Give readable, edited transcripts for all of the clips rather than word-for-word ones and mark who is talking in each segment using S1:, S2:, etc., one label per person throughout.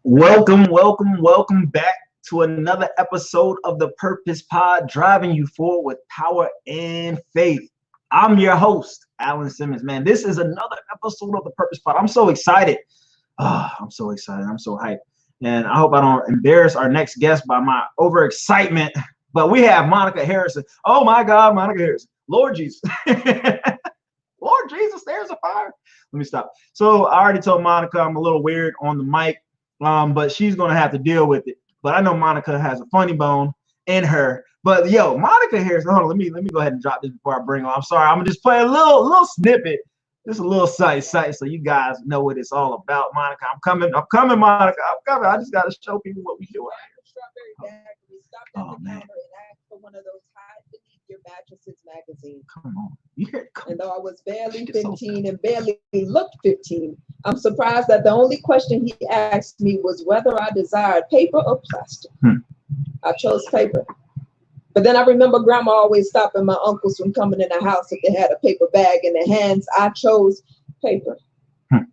S1: Welcome back to another episode of the Purpose Pod, driving you forward with power and faith. I'm your host, Alan Simmons. Man, this is another episode of the Purpose Pod. I'm so excited. I'm so excited. I'm so hyped. And I hope I don't embarrass our next guest by my overexcitement. But we have Monica Harrison. Oh my God, Monica Harrison. Lord Jesus. Lord Jesus, there's a fire. Let me stop. So I already told Monica I'm a little weird on the mic. But she's gonna have to deal with it. But I know Monica has a funny bone in her. But yo, Monica Harrison, hold on, let me go ahead and drop this before I bring her on. I'm sorry, I'm gonna just play a little snippet, just a little sight, so you guys know what it's all about. Monica, I'm coming, Monica, I'm coming. I just gotta show people what we do.
S2: Oh man. For one of those hide beneath your mattresses magazine.
S1: Come on. You hear it?
S2: And though I was barely 15 and barely looked 15, I'm surprised that the only question he asked me was whether I desired paper or plastic. I chose paper. But then I remember Grandma always stopping my uncles from coming in the house if they had a paper bag in their hands. I chose paper.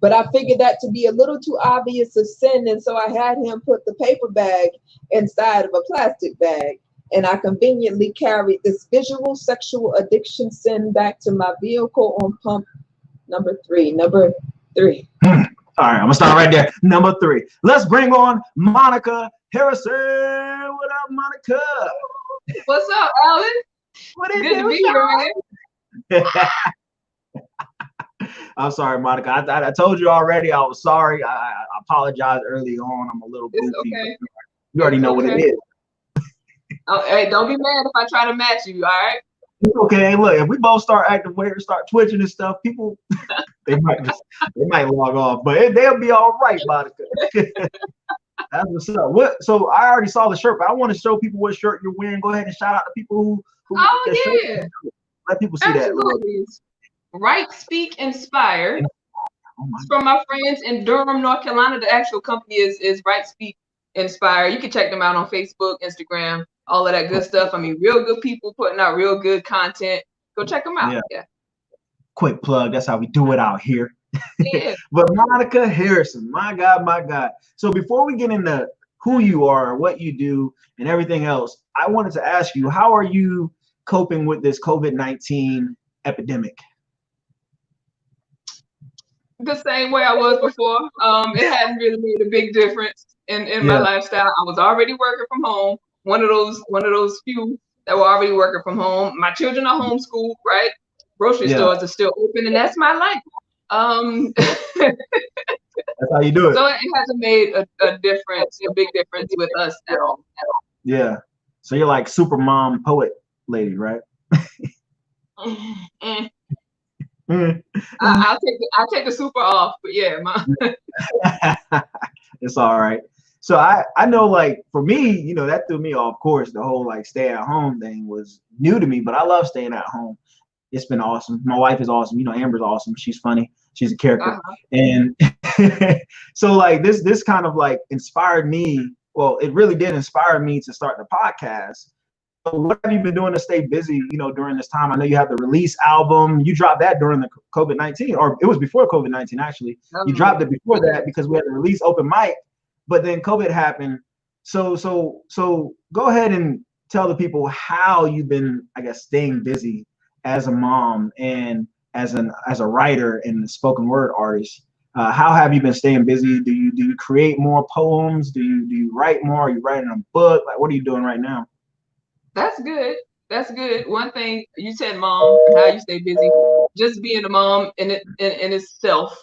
S2: But I figured that to be a little too obvious a sin, and so I had him put the paper bag inside of a plastic bag. And I conveniently carried this visual sexual addiction sin back to my vehicle on pump number three. All right,
S1: I'm gonna start right there. Number 3. Let's bring on Monica Harrison. What up, Monica?
S3: What's up, Alan?
S1: What is
S3: Good to be here, man.
S1: I'm sorry, Monica. I told you already. I was sorry. I apologize early on. I'm a little goofy.
S3: It's okay.
S1: You already know what it is.
S3: Oh, hey, don't be mad if I try to match you, all right?
S1: Okay, look, if we both start acting weird, start twitching and stuff, people they might log off, but they'll be all right, Monica. That's what's up. So I already saw the shirt, but I want to show people what shirt you're wearing. Go ahead and shout out to people who
S3: yeah.
S1: Let people see
S3: Absolutely. That. Right Speak Inspire. It's from my friends in Durham, North Carolina. The actual company is Right Speak Inspire. You can check them out on Facebook, Instagram, all of that good stuff. I mean, real good people putting out real good content. Go check them out. Yeah.
S1: Quick plug. That's how we do it out here.
S3: Yeah.
S1: But Monica Harrison, my God. So before we get into who you are, what you do, and everything else, I wanted to ask you, how are you coping with this COVID-19 epidemic?
S3: The same way I was before. It hadn't really made a big difference in my lifestyle. I was already working from home. One of those few that were already working from home. My children are homeschooled, right? Grocery stores are still open, and that's my life.
S1: That's how you do it.
S3: So it hasn't made a big difference with us at all.
S1: Yeah. So you're like super mom poet lady, right?
S3: I'll take the super off, but yeah,
S1: it's all right. So I know, like, for me, that threw me off course. The whole like stay at home thing was new to me, but I love staying at home. It's been awesome. My wife is awesome. Amber's awesome. She's funny. She's a character. And so like this kind of like inspired me. Well, it really did inspire me to start the podcast. So what have you been doing to stay busy, during this time? I know you have the release album. You dropped that during the COVID-19, or it was before COVID-19, actually. You dropped it before that because we had the release open mic, but then COVID happened. So go ahead and tell the people how you've been, I guess, staying busy as a mom and as a writer and a spoken word artist. How have you been staying busy? Do you create more poems? Do you write more? Are you writing a book? Like, what are you doing right now?
S3: That's good. One thing you said, mom, and how you stay busy. Just being a mom in itself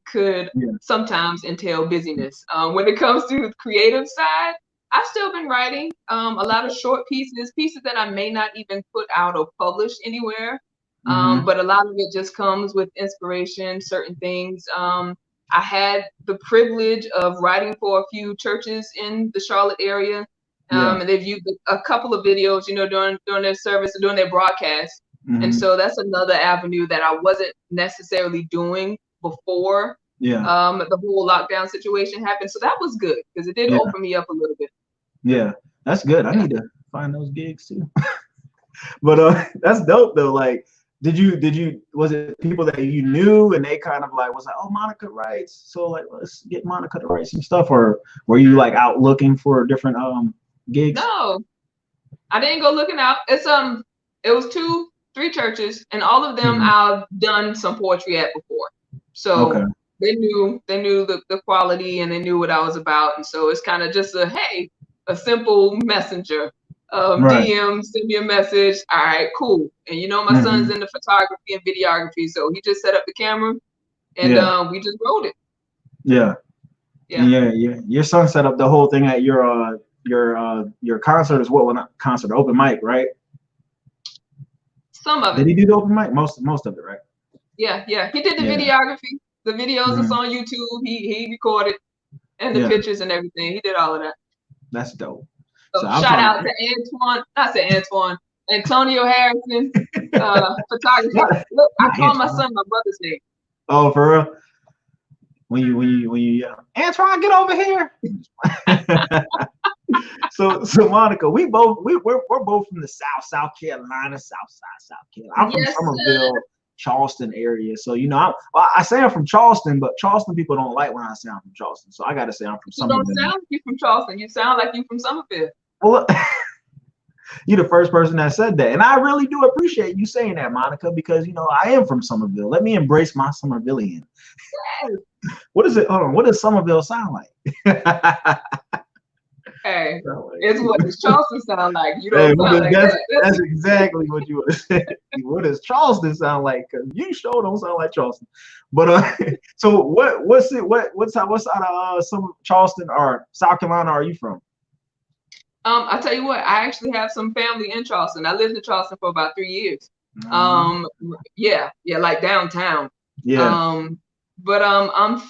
S3: could sometimes entail busyness. When it comes to the creative side, I've still been writing a lot of short pieces that I may not even put out or publish anywhere. But a lot of it just comes with inspiration, certain things. I had the privilege of writing for a few churches in the Charlotte area. And they've used a couple of videos, during their service, during their broadcast. And so that's another avenue that I wasn't necessarily doing before the whole lockdown situation happened. So that was good because it did open me up a little bit.
S1: Yeah, that's good. I need to find those gigs too. But that's dope though. Like, was it people that you knew and they kind of like was like, oh, Monica writes, so like let's get Monica to write some stuff, or were you like out looking for different gigs?
S3: No, I didn't go looking out. It was 3 churches, and all of them I've done some poetry at before. So they knew the quality, and they knew what I was about. And so it's kind of just a simple messenger. DM, send me a message. All right, cool. And you know, my son's into photography and videography, so he just set up the camera and we just wrote it.
S1: Yeah. Your son set up the whole thing at your concert as well. Well, not concert, open mic, right?
S3: Some of it.
S1: Did he do the open mic? Most of it, right?
S3: Yeah. He did the videography. The videos is on YouTube. He recorded, and the pictures and everything. He did all of that.
S1: That's dope.
S3: So shout out to Antonio Harrison, photography. Look, I call my son my brother's name.
S1: Oh, for real? When you yell, Antoine, get over here. So Monica, we're both from the South Carolina, South Carolina. I'm from Somerville, Charleston area. So you know, I say I'm from Charleston, but Charleston people don't like when I say I'm from Charleston. So I gotta say I'm from Somerville.
S3: You don't sound like you from Charleston. You sound like you from Somerville.
S1: Well, you're the first person that said that, and I really do appreciate you saying that, Monica, because you know I am from Somerville. Let me embrace my Somervillian.
S3: Yes.
S1: What is it? Hold on. What does Somerville sound like?
S3: Hey, it's what does Charleston sound like? You don't sound like that.
S1: That's exactly what you would have said. What does Charleston sound like? Because you sure don't sound like Charleston. But so what side of some Charleston or South Carolina are you from?
S3: I'll tell you what, I actually have some family in Charleston. I lived in Charleston for about 3 years. Yeah, like downtown.
S1: Yeah.
S3: But I'm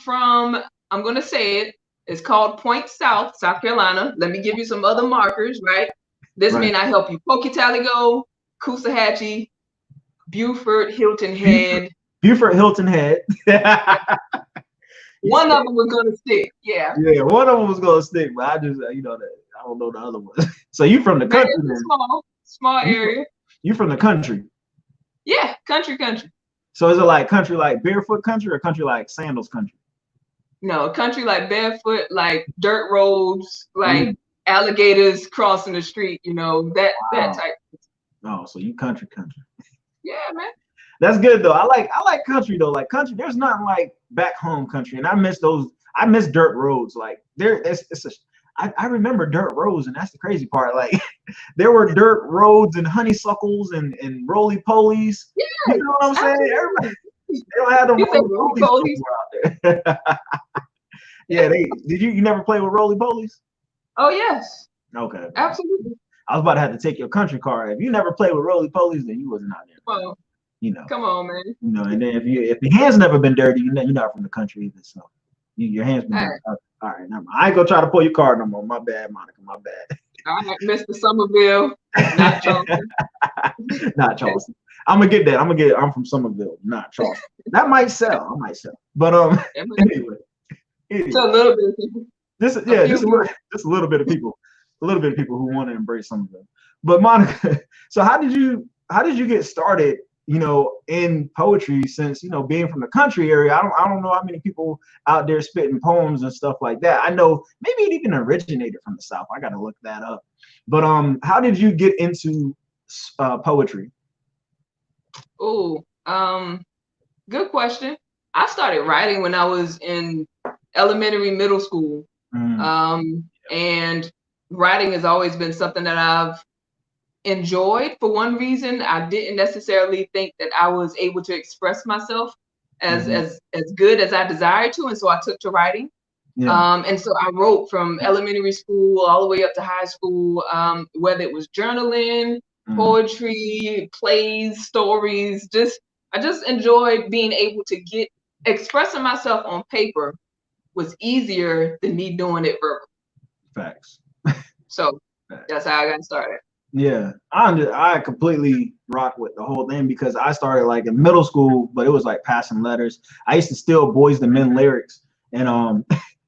S3: gonna say it. It's called Point South, South Carolina. Let me give you some other markers, right? This may not help you. Pocatello, Coosahatchee, Beaufort, Hilton Head.
S1: Beaufort, Hilton Head.
S3: One of them was gonna stick. Yeah.
S1: Yeah, one of them was gonna stick, but I just you know that I don't know the other one. So you from the country?
S3: Small area.
S1: You from the country?
S3: Yeah, country.
S1: So is it like country like barefoot country or country like sandals country?
S3: No, country like barefoot, like dirt roads, like alligators crossing the street, you know, that type.
S1: Oh, so you country.
S3: Yeah, man.
S1: That's good though. I like country though. Like country, there's nothing like back home country, and I miss those. I miss dirt roads. Like I remember dirt roads, and that's the crazy part. Like there were dirt roads and honeysuckles and roly polies.
S3: Yeah,
S1: you know what I'm saying? Everybody, they don't have them roly polies out there. Yeah, you never play with roly polies?
S3: Oh yes.
S1: Okay.
S3: Absolutely.
S1: I was about to have to take your country card. If you never played with roly polies, then you wasn't out there.
S3: Well,
S1: you know.
S3: Come on, man.
S1: You know, and then if your hands never been dirty, you're not from the country either. So your hands been dirty. All right, now I ain't gonna try to pull your card no more. My bad, Monica. My bad.
S3: All right, Mr. Somerville, not Charleston.
S1: Not Charleston. I'm gonna get that. I'm from Somerville, not Charleston. That might sell. I might sell. But anyway.
S3: It's a little bit of people.
S1: Just a little bit of people. A little bit of people who want to embrace Somerville. But Monica, so how did you get started, you know, in poetry, since, you know, being from the country area? I don't know how many people out there spitting poems and stuff like that. I know maybe it even originated from the South. I gotta look that up. But how did you get into poetry?
S3: Oh, good question. I started writing when I was in elementary, middle school. And writing has always been something that I've enjoyed. For one reason, I didn't necessarily think that I was able to express myself as good as I desired to, and so I took to writing. And so I wrote from elementary school all the way up to high school, whether it was journaling, poetry, plays, stories. I just enjoyed being able to expressing myself on paper was easier than me doing it verbally.
S1: Facts.
S3: So that's how I got started.
S1: Yeah, I completely rock with the whole thing, because I started like in middle school, but it was like passing letters. I used to steal Boys to Men lyrics and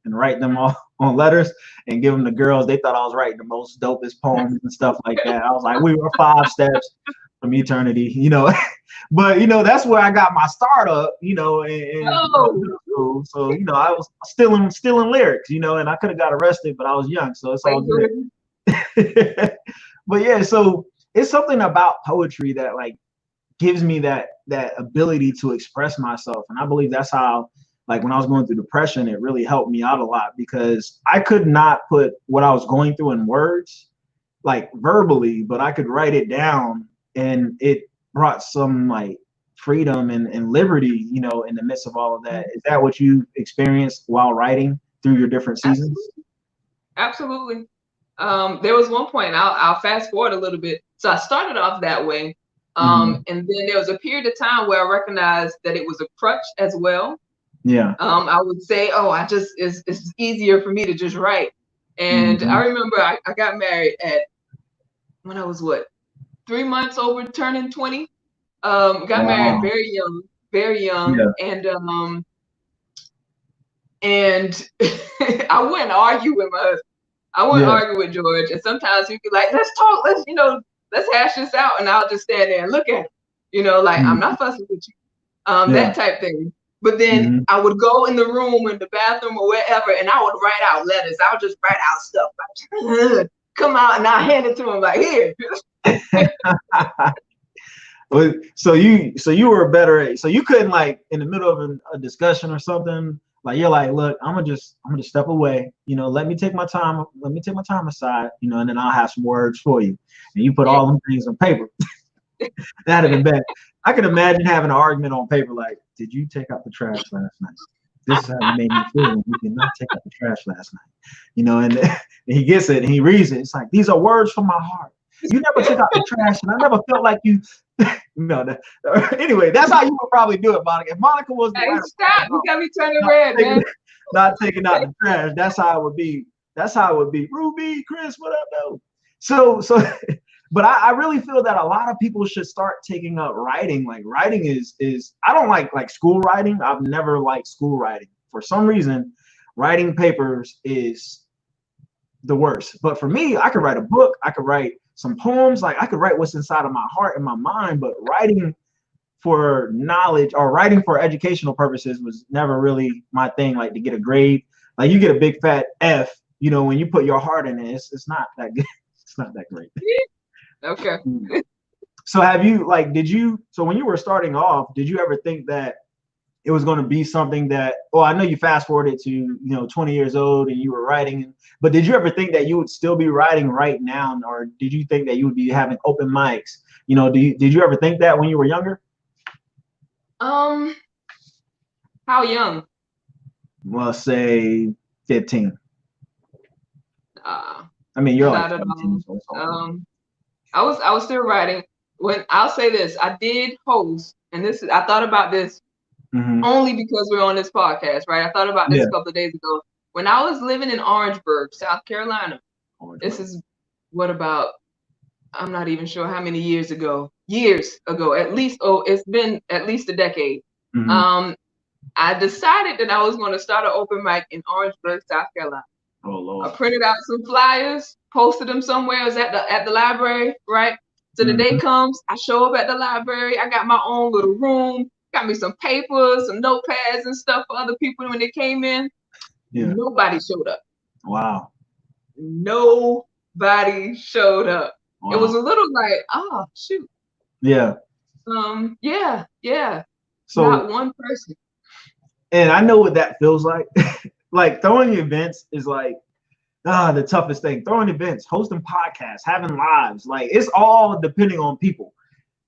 S1: and write them all on letters and give them to girls. They thought I was writing the most dopest poems and stuff like that. I was like, we were 5 steps from eternity, you know. But that's where I got my startup, in
S3: Oh,
S1: middle school. So I was stealing lyrics, and I could have got arrested, but I was young, so it's all
S3: thank
S1: good.
S3: you.
S1: But yeah, so it's something about poetry that like gives me that ability to express myself, and I believe that's how, like, when I was going through depression, it really helped me out a lot, because I could not put what I was going through in words, like verbally, but I could write it down, and it brought some like freedom and liberty, in the midst of all of that. Is that what you experienced while writing through your different seasons?
S3: Absolutely. There was one point, I'll fast forward a little bit. So I started off that way. And then there was a period of time where I recognized that it was a crutch as well.
S1: Yeah.
S3: I would say, it's easier for me to just write. And I remember I got married when I was 3 months over turning 20. Got married very young.
S1: Yeah.
S3: And I wouldn't argue with my husband. I wouldn't argue with George. And sometimes he'd be like, let's talk, let's hash this out. And I'll just stand there and look at it. I'm not fussing with you. That type thing. But then I would go in the room, in the bathroom or wherever, and I would write out letters. I would just write out stuff like, come out, and I'll hand it to him like, here.
S1: So you were better so you couldn't, like, in the middle of a discussion or something, like, you're like, look, I'm gonna just step away, let me take my time aside, and then I'll have some words for you, and you put all them things on paper. That'd have been bad. I can imagine having an argument on paper like, did you take out the trash last night? This is how you made me feel when you did not take out the trash last night. And he gets it and he reads it. It's like, these are words from my heart. You never took out the trash, and I never felt like you. Anyway, that's how you would probably do it, Monica. If Monica was
S3: stop, you got me turning red, man.
S1: Not taking out the trash. That's how it would be. Ruby, Chris, what up, though? So, but I really feel that a lot of people should start taking up writing. Like, writing is I don't like school writing. I've never liked school writing. For some reason, writing papers is the worst. But for me, I could write a book. I could write some poems. Like, I could write what's inside of my heart and my mind. But writing for knowledge or writing for educational purposes was never really my thing. Like, to get a grade, like, you get a big fat F, when you put your heart in it, it's not that good. It's not that great.
S3: Okay.
S1: So so when you were starting off, did you ever think that it was going to be something that, I know you fast forwarded to, 20 years old and you were writing, but did you ever think that you would still be writing right now? Or did you think that you would be having open mics? Did you ever think that when you were younger?
S3: How young?
S1: Well, say 15. I mean, you're like 17, so
S3: I was still writing. When I'll say this, I did host, and I thought about this only because we're on this podcast, right? I thought about this a couple of days ago. When I was living in Orangeburg, South Carolina, this is I'm not even sure how many years ago, at least, it's been at least a decade. I decided that I was going to start an open mic in Orangeburg, South Carolina.
S1: Oh, Lord.
S3: I printed out some flyers, posted them somewhere. I was at the library, right? So the day comes, I show up at the library. I got my own little room, got me some papers, some notepads and stuff for other people when they came in. Yeah. Nobody showed up.
S1: Wow.
S3: Nobody showed up. Wow. It was a little like, oh, shoot.
S1: Yeah.
S3: Yeah.
S1: So,
S3: not one person.
S1: And I know what that feels like. Like, throwing events is like the toughest thing. Throwing events, hosting podcasts, having lives, like, it's all depending on people.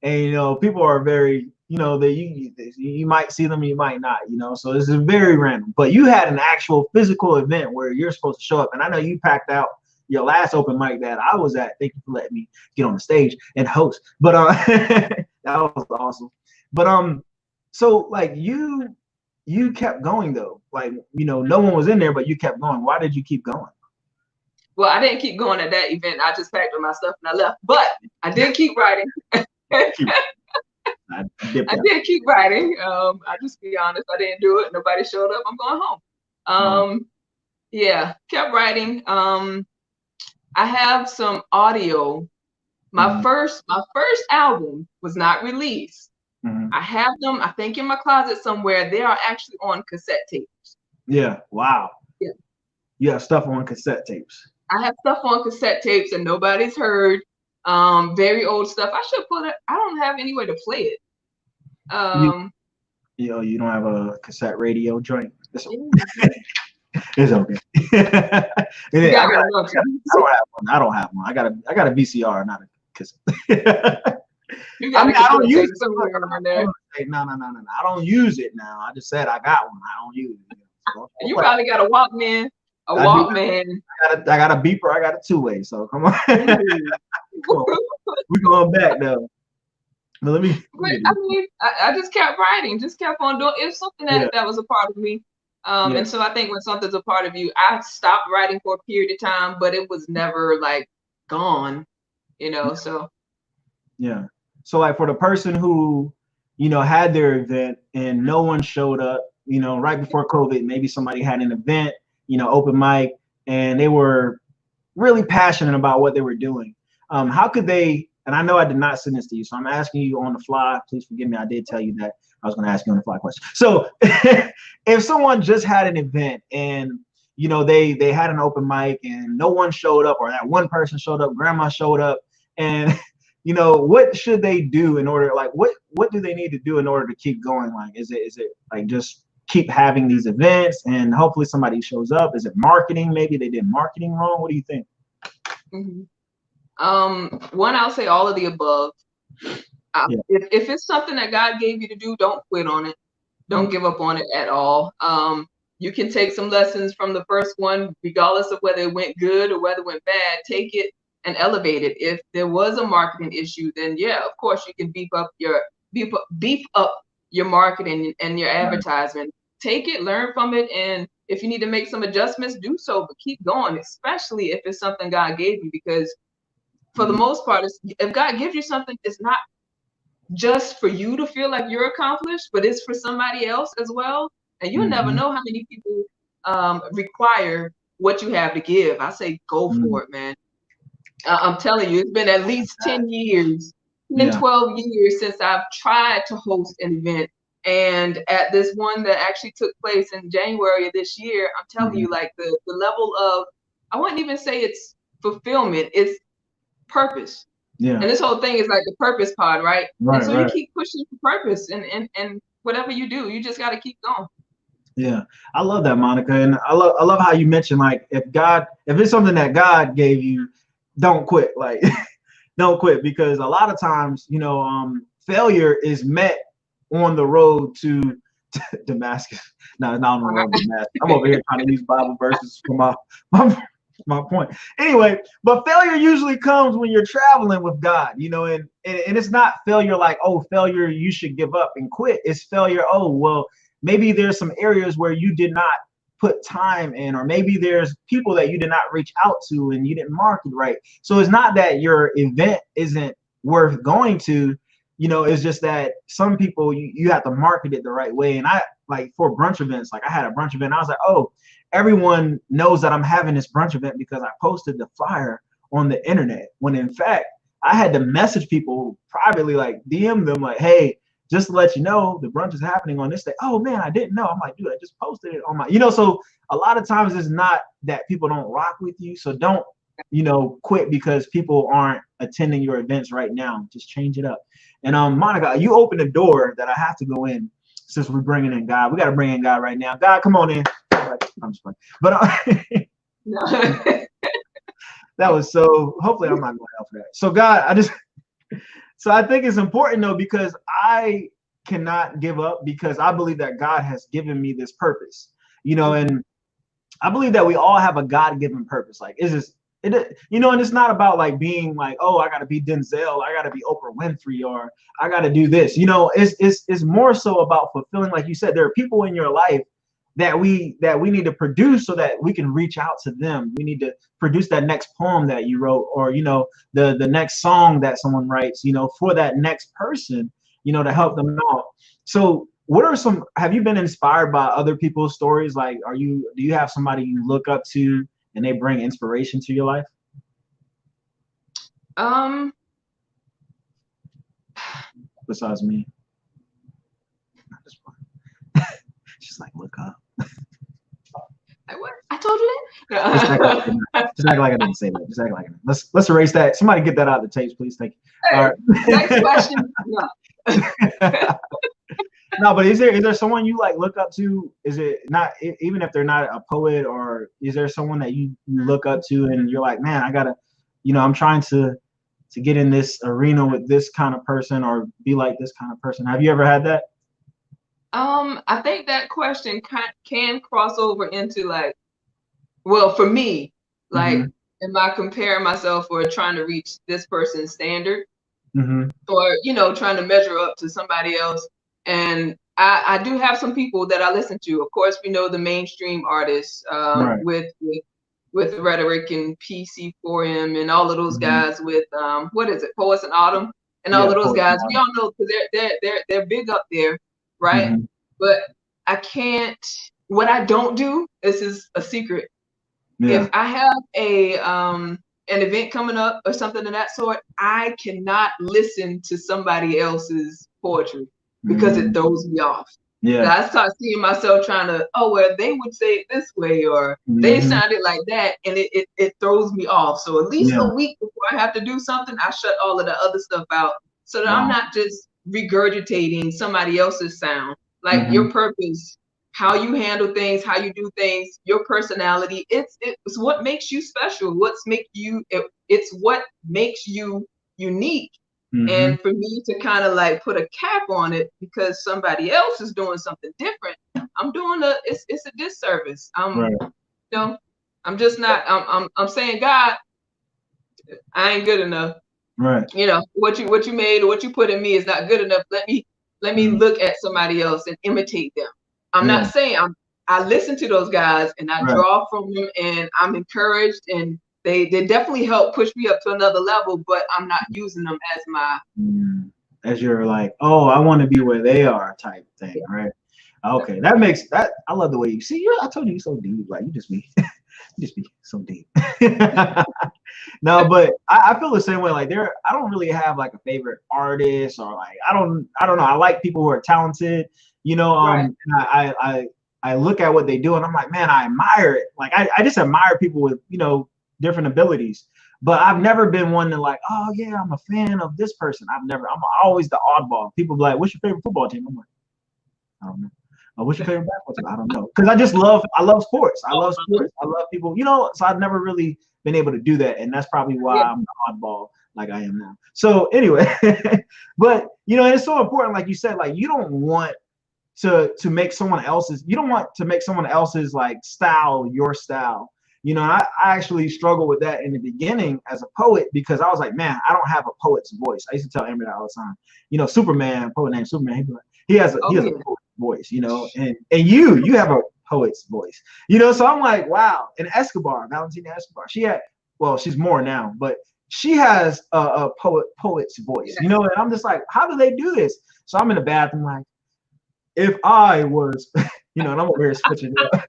S1: And people are very, you might see them, you might not, so this is very random. But you had an actual physical event where you're supposed to show up, and I know you packed out your last open mic that I was at. Thank you for letting me get on the stage and host. But that was awesome. But so, like, you kept going though. Like, no one was in there, but you kept going. Why did you keep going?
S3: Well, I didn't keep going at that event. I just packed up my stuff and I left. But I did keep writing. I did keep writing. I just be honest, I didn't do it. Nobody showed up. I'm going home. Yeah, kept writing. I have some audio. My first album was not released. I have them, I think, in my closet somewhere. They are actually on cassette tapes.
S1: Yeah. Wow.
S3: Yeah.
S1: You have stuff on cassette tapes.
S3: I have stuff on cassette tapes and nobody's heard. Very old stuff. I should put it. I don't have any way to play it.
S1: You don't have a cassette radio joint. It's okay. I don't have one. I got a VCR, not a cassette. I don't use it somewhere in there. No. I don't use it now. I just said I got one. I don't use it. So,
S3: you probably got a Walkman.
S1: I got a beeper. I got a two-way. So come on. We're going back though. But let me.
S3: I just kept writing. Just kept on doing. It was something that was a part of me. And so I think when something's a part of you, I stopped writing for a period of time, but it was never like gone. So. Yeah.
S1: So like for the person who, had their event and no one showed up, right before COVID, maybe somebody had an event, open mic, and they were really passionate about what they were doing. How could they, and I know I did not send this to you, so I'm asking you on the fly, please forgive me. I did tell you that I was going to ask you on the fly question. So if someone just had an event and, they had an open mic and no one showed up, or that one person showed up, grandma showed up, and what should they do in order, like, what do they need to do in order to keep going? Like, is it like just keep having these events and hopefully somebody shows up? Is it marketing? Maybe they did marketing wrong. What do you think?
S3: One, I'll say all of the above. If it's something that God gave you to do, don't quit on it. Don't give up on it at all. You can take some lessons from the first one, regardless of whether it went good or whether it went bad. Take it and elevate it. If there was a marketing issue, then of course you can beef up your marketing and your advertisement. Take it, learn from it, and if you need to make some adjustments, do so, but keep going, especially if it's something God gave you, because for the most part, if God gives you something, it's not just for you to feel like you're accomplished, but it's for somebody else as well. And you'll never know how many people require what you have to give. I say go for it, man. I'm telling you, it's been at least 10 years, 12 years since I've tried to host an event. And at this one that actually took place in January of this year, I'm telling you, like the level of, I wouldn't even say it's fulfillment, it's purpose. And this whole thing is like the purpose part, right? And so you keep pushing for purpose, and whatever you do, you just got to keep going.
S1: Yeah, I love that, Monica. And I love how you mentioned, like, if it's something that God gave you, don't quit. Like, don't quit, because a lot of times, failure is met on the road to Damascus. No, not on the road to Damascus. I'm over here trying to use Bible verses for my point. Anyway, but failure usually comes when you're traveling with God, and it's not failure like, oh, failure, you should give up and quit. It's failure, oh, well, maybe there's some areas where you did not put time in, or maybe there's people that you did not reach out to and you didn't market right. So it's not that your event isn't worth going to, it's just that some people you have to market it the right way. And I, like, for brunch events, like I had a brunch event, I was like, oh, everyone knows that I'm having this brunch event because I posted the flyer on the internet, when in fact I had to message people privately, like DM them, like, hey, just to let you know, the brunch is happening on this day. Oh man, I didn't know. I'm like, dude, I just posted it on my, so a lot of times it's not that people don't rock with you. So don't, quit because people aren't attending your events right now. Just change it up. And Monica, you opened the door that I have to go in since we're bringing in God. We got to bring in God right now. God, come on in. I'm just playing. But that was so, hopefully I'm not going out for that. So God, so I think it's important though, because I cannot give up, because I believe that God has given me this purpose, and I believe that we all have a God-given purpose. Like, and it's not about like being like, oh, I got to be Denzel, I got to be Oprah Winfrey, or I got to do this. It's more so about fulfilling, like you said, there are people in your life that we need to produce so that we can reach out to them. We need to produce that next poem that you wrote, or the next song that someone writes, for that next person, to help them out. So have you been inspired by other people's stories? Like, do you have somebody you look up to and they bring inspiration to your life? Besides me. Just like look up.
S3: Like, what? I told you
S1: Just act like, just act like I didn't say that. Just act like I didn't. Let's erase that. Somebody get that out of the tapes, please. Thank you.
S3: Hey,
S1: All right.
S3: next question. No.
S1: No, but is there someone you like look up to? Is it not even if they're not a poet, or is there someone that you look up to and you're like, man, I gotta, I'm trying to get in this arena with this kind of person or be like this kind of person. Have you ever had that?
S3: I think that question can cross over into like, well, for me, like, am I comparing myself or trying to reach this person's standard, or trying to measure up to somebody else? And I do have some people that I listen to. Of course, we know the mainstream artists,
S1: Right.
S3: with Rhetoric and PC4M and all of those guys with what is it, Poets and Autumn, and all of those guys. We all know because they're big up there, right? But I can't. What I don't do, this is a secret.
S1: Yeah.
S3: If I have an event coming up or something of that sort, I cannot listen to somebody else's poetry because it throws me off.
S1: Yeah.
S3: I start seeing myself trying to, well, they would say it this way, or they sounded like that, and it throws me off. So at least a week before I have to do something, I shut all of the other stuff out so that I'm not just regurgitating somebody else's sound. Like your purpose, how you handle things, how you do things, your personality, it's what makes you special. It's what makes you unique. And for me to kind of like put a cap on it because somebody else is doing something different, I'm doing it's a disservice. I'm just not. I'm saying, God, I ain't good enough.
S1: Right.
S3: What you made or what you put in me is not good enough. Let me look at somebody else and imitate them. I'm not saying I listen to those guys and I draw from them and I'm encouraged and they definitely help push me up to another level, but I'm not using them as my
S1: as you're like, oh, I want to be where they are type thing, right? Okay, that makes that. I love the way you see. I told you you're so deep. Like you just be so deep. No, but I feel the same way. Like I don't really have like a favorite artist or like I don't know. I like people who are talented. And I look at what they do and I'm like, man, I admire it. Like I just admire people with different abilities. But I've never been one to like, oh yeah, I'm a fan of this person. I'm always the oddball. People be like, what's your favorite football team? I'm like, I don't know. What's your favorite basketball team? I don't know. Because I love sports. I love sports. I love people, so I've never really been able to do that. And that's probably why I'm the oddball like I am now. So anyway, but it's so important, like you said, like you don't want to make someone else's, like style your style. I actually struggled with that in the beginning as a poet because I was like, man, I don't have a poet's voice. I used to tell Amber that all the time. Superman, poet named Superman, he'd be like, he has a poet's voice, and you have a poet's voice, so I'm like, wow. And Valentina Escobar, she's more now, but she has a poet's voice, and I'm just like, how do they do this? So I'm in the bathroom like, if I was, and I'm over here switching it up.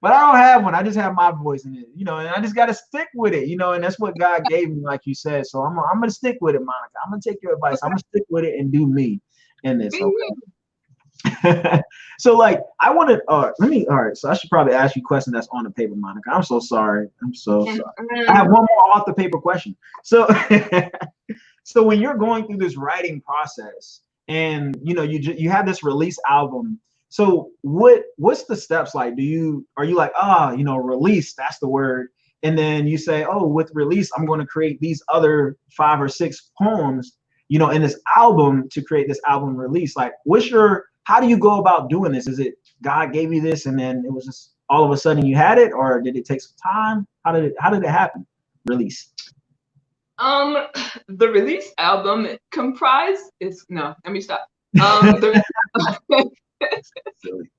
S1: But I don't have one. I just have my voice in it, and I just got to stick with it, and that's what God gave me, like you said. So I'm going to stick with it, Monica. I'm going to take your advice. I'm going to stick with it and do me in this. Okay. So like, I want to, all right. So I should probably ask you a question that's on the paper, Monica. I'm so sorry. I'm so sorry. I have one more off the paper question. So, so when you're going through this writing process and, you have this release album, so what's the steps like? Are you like, release, that's the word. And then you say, oh, with release, I'm going to create these other 5 or 6 poems, in this album to create this album release. Like, how do you go about doing this? Is it God gave you this and then it was just all of a sudden you had it, or did it take some time? How did it happen? Release.
S3: The release album let me stop.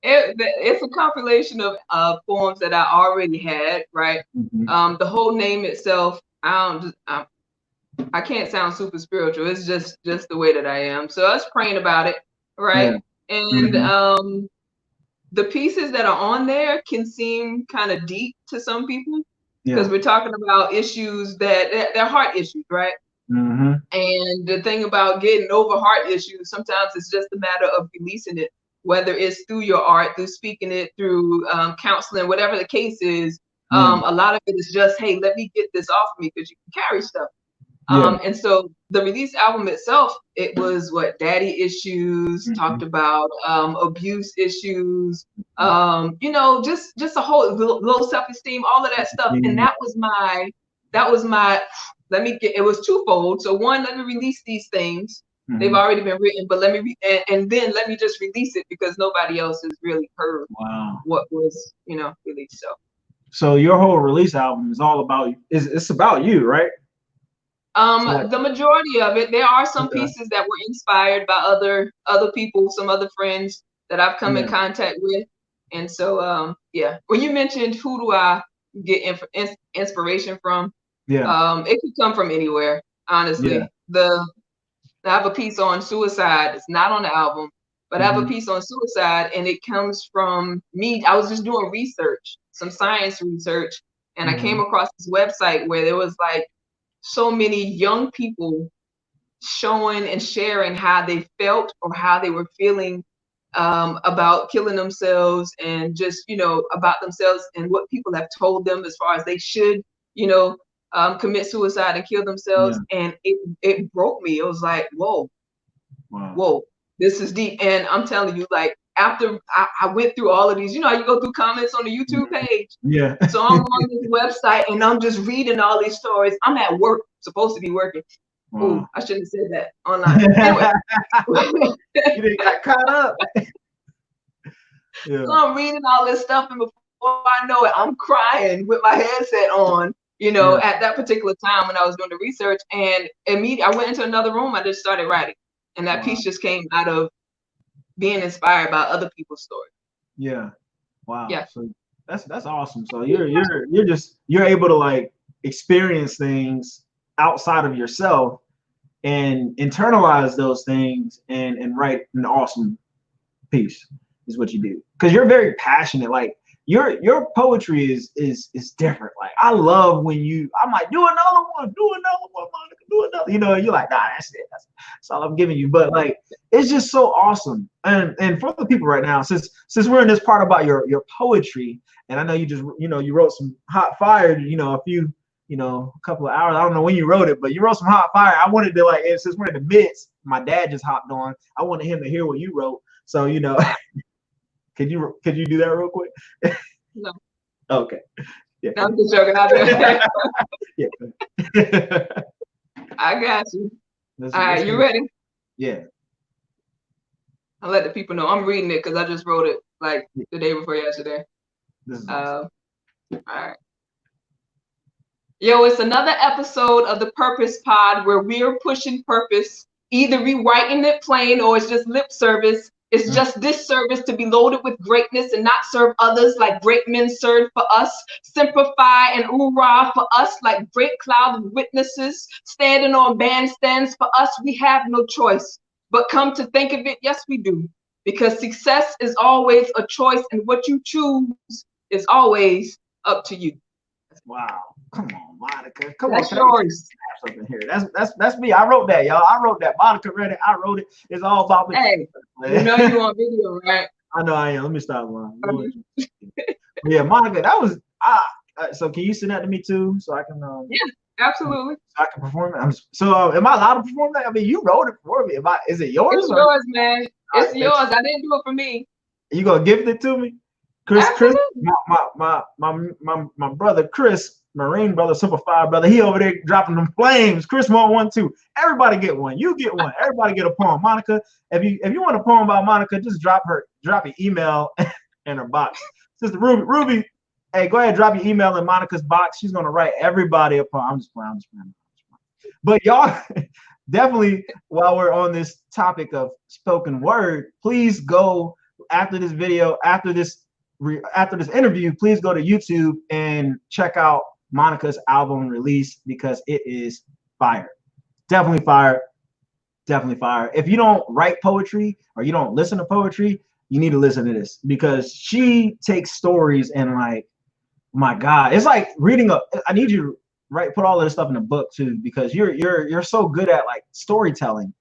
S3: It's a compilation of poems that I already had, right? The whole name itself, I can't sound super spiritual. It's just the way that I am. So I was praying about it, right? And the pieces that are on there can seem kind of deep to some people because we're talking about issues that they're heart issues, right? And the thing about getting over heart issues, sometimes it's just a matter of releasing it. whether it's through your art, through speaking it, through counseling, whatever the case is. A lot of it is just, hey, let me get this off me, because you can carry stuff. And so the release album itself, it was what daddy issues, talked about abuse issues, you know, just a whole low self-esteem, all of that stuff. And that was my, it was twofold. So one, let me release these things. They've already been written, but let me and then let me just release it, because nobody else has really heard what was, you know, released.
S1: So your whole release album is all about, it's about you, right?
S3: The majority of it. There are some pieces that were inspired by other people, some other friends that I've come in contact with. And so yeah, when you mentioned who do I get inspiration from, it could come from anywhere, honestly. I have a piece on suicide. It's not on the album, but I have a piece on suicide, and it comes from me. I was just doing research, some science research, and I came across this website where there was like so many young people showing and sharing how they felt or how they were feeling about killing themselves, and just, you know, about themselves and what people have told them as far as they should, you know, commit suicide and kill themselves. And it broke me. It was like, whoa, this is deep. And I'm telling you, like, after I went through all of these, you know, you go through comments on the YouTube page. So I'm on this website and I'm just reading all these stories. I'm at work, supposed to be working. Ooh, I shouldn't have said that online. Anyway.
S1: You got caught up.
S3: So I'm reading all this stuff, and before I know it, I'm crying with my headset on, you know, at that particular time when I was doing the research. And immediately I went into another room, I just started writing. And that piece just came out of being inspired by other people's stories.
S1: So that's awesome. So you're able to like experience things outside of yourself and internalize those things and write an awesome piece is what you do, because you're very passionate. Like your poetry is different. Like I love when I'm like, do another one, Monica, do another. You know, you're like, nah, that's it. That's all I'm giving you. But like, it's just so awesome. And for the people right now, since we're in this part about your poetry, and I know you just, you know, you wrote some hot fire, you know, a couple of hours. I don't know when you wrote it, but you wrote some hot fire. I wanted to, like, since we're in the midst, my dad just hopped on. I wanted him to hear what you wrote. So, you know, could you do that real quick?
S3: No.
S1: Okay. Yeah.
S3: I'm just joking. I'll do it.
S1: Yeah.
S3: I got you. All right, you ready?
S1: Yeah.
S3: I'll let the people know. I'm reading it because I just wrote it like the day before yesterday.
S1: This is awesome.
S3: All right. Yo, it's another episode of the Purpose Pod where we're pushing purpose, either rewriting it plain or it's just lip service. It's just this service to be loaded with greatness and not serve others like great men served for us. Simplify and hoorah for us like great cloud of witnesses standing on bandstands for us. We have no choice. But come to think of it, yes, we do. Because success is always a choice, and what you choose is always up to you.
S1: Wow. Come on, Monica. Come
S3: that's
S1: on.
S3: Yours.
S1: Something here. That's me. I wrote that, y'all. I wrote that. Monica read it. I wrote it. It's all about me.
S3: Hey, you know you on video, right?
S1: I know I am. Let me stop lying. Yeah, Monica, that was so can you send that to me too, so I can
S3: yeah, absolutely.
S1: So I can perform it. Am I allowed to perform that? I mean, you wrote it for me. Is it yours?
S3: It's yours, man. It's yours. I didn't do it for me.
S1: You gonna gift it to me? Chris, my brother Chris, Marine brother, Super Fire brother, he over there dropping them flames. Chris want one too. Everybody get one. You get one. Everybody get a poem. Monica, if you want a poem about Monica, just drop your email in her box. Sister Ruby, hey, go ahead, drop your email in Monica's box. She's gonna write everybody a poem. I'm just playing. But y'all, definitely, while we're on this topic of spoken word, please go after this video, after this interview, please go to YouTube and check out Monica's album release, because it is fire. Definitely fire. Definitely fire. If you don't write poetry or you don't listen to poetry, you need to listen to this, because she takes stories and, like, my God, it's like reading I need you to put all of this stuff in a book too, because you're so good at, like, storytelling.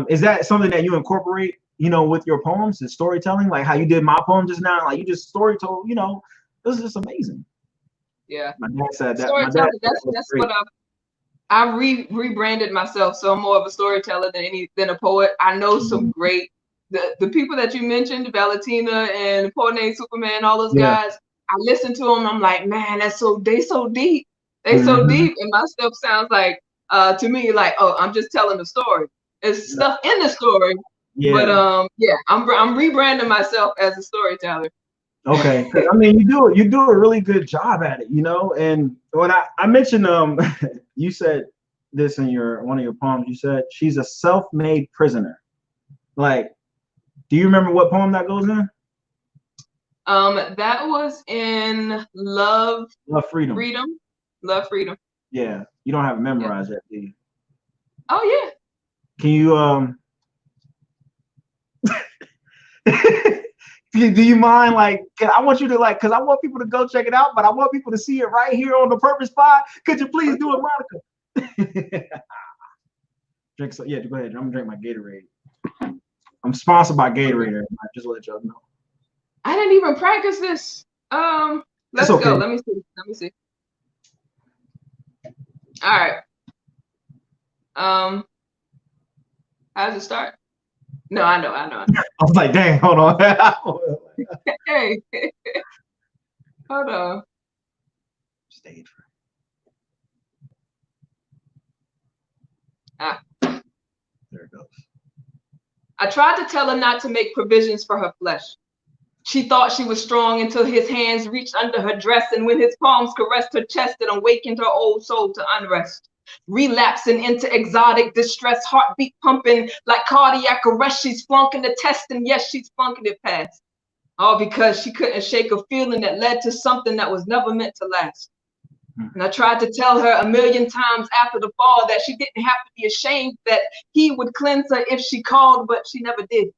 S1: Is that something that you incorporate you know, with your poems and storytelling, like how you did my poem just now, like you just story told, you know, this is just amazing.
S3: Yeah.
S1: My dad said that. My dad
S3: Storytelling,
S1: said that was
S3: that's
S1: great.
S3: what I rebranded myself, so I'm more of a storyteller than a poet. I know some great the people that you mentioned, Valentina and Poet Named Superman, all those
S1: Yeah.
S3: guys. I listen to them. I'm like, man, they so deep. They so
S1: Mhm.
S3: deep, and my stuff sounds like to me like, oh, I'm just telling the story. There's stuff in the story, but
S1: Yeah.
S3: yeah, I'm rebranding myself as a storyteller.
S1: Okay. 'Cause, I mean, you do a really good job at it, you know. And when I mentioned you said this in your one of your poems. You said she's a self-made prisoner. Like, do you remember what poem that goes in?
S3: That was in Love,
S1: Love Freedom.
S3: Freedom, Love, Freedom.
S1: Yeah. You don't have it memorized yet, do you?
S3: Oh yeah.
S1: Can you do you mind, like, I want you to, like, because I want people to go check it out, but I want people to see it right here on the Purpose Pod. Could you please do it, Monica? Drink so, yeah, go ahead. I'm gonna drink my Gatorade. I'm sponsored by Gatorade. I just let y'all know.
S3: I didn't even practice this. Let's
S1: okay.
S3: go. Let me see. Let me see. All right. How does it start? No, I know.
S1: I was like, dang, hold on.
S3: Hey, hold on.
S1: Stage.
S3: Ah.
S1: There it goes.
S3: I tried to tell her not to make provisions for her flesh. She thought she was strong until his hands reached under her dress, and when his palms caressed her chest, it awakened her old soul to unrest. Relapsing into exotic distress, heartbeat pumping like cardiac arrest. She's flunking the test, and yes, she's flunking it past. All because she couldn't shake a feeling that led to something that was never meant to last. And I tried to tell her a million times after the fall that she didn't have to be ashamed, that he would cleanse her if she called, but she never did.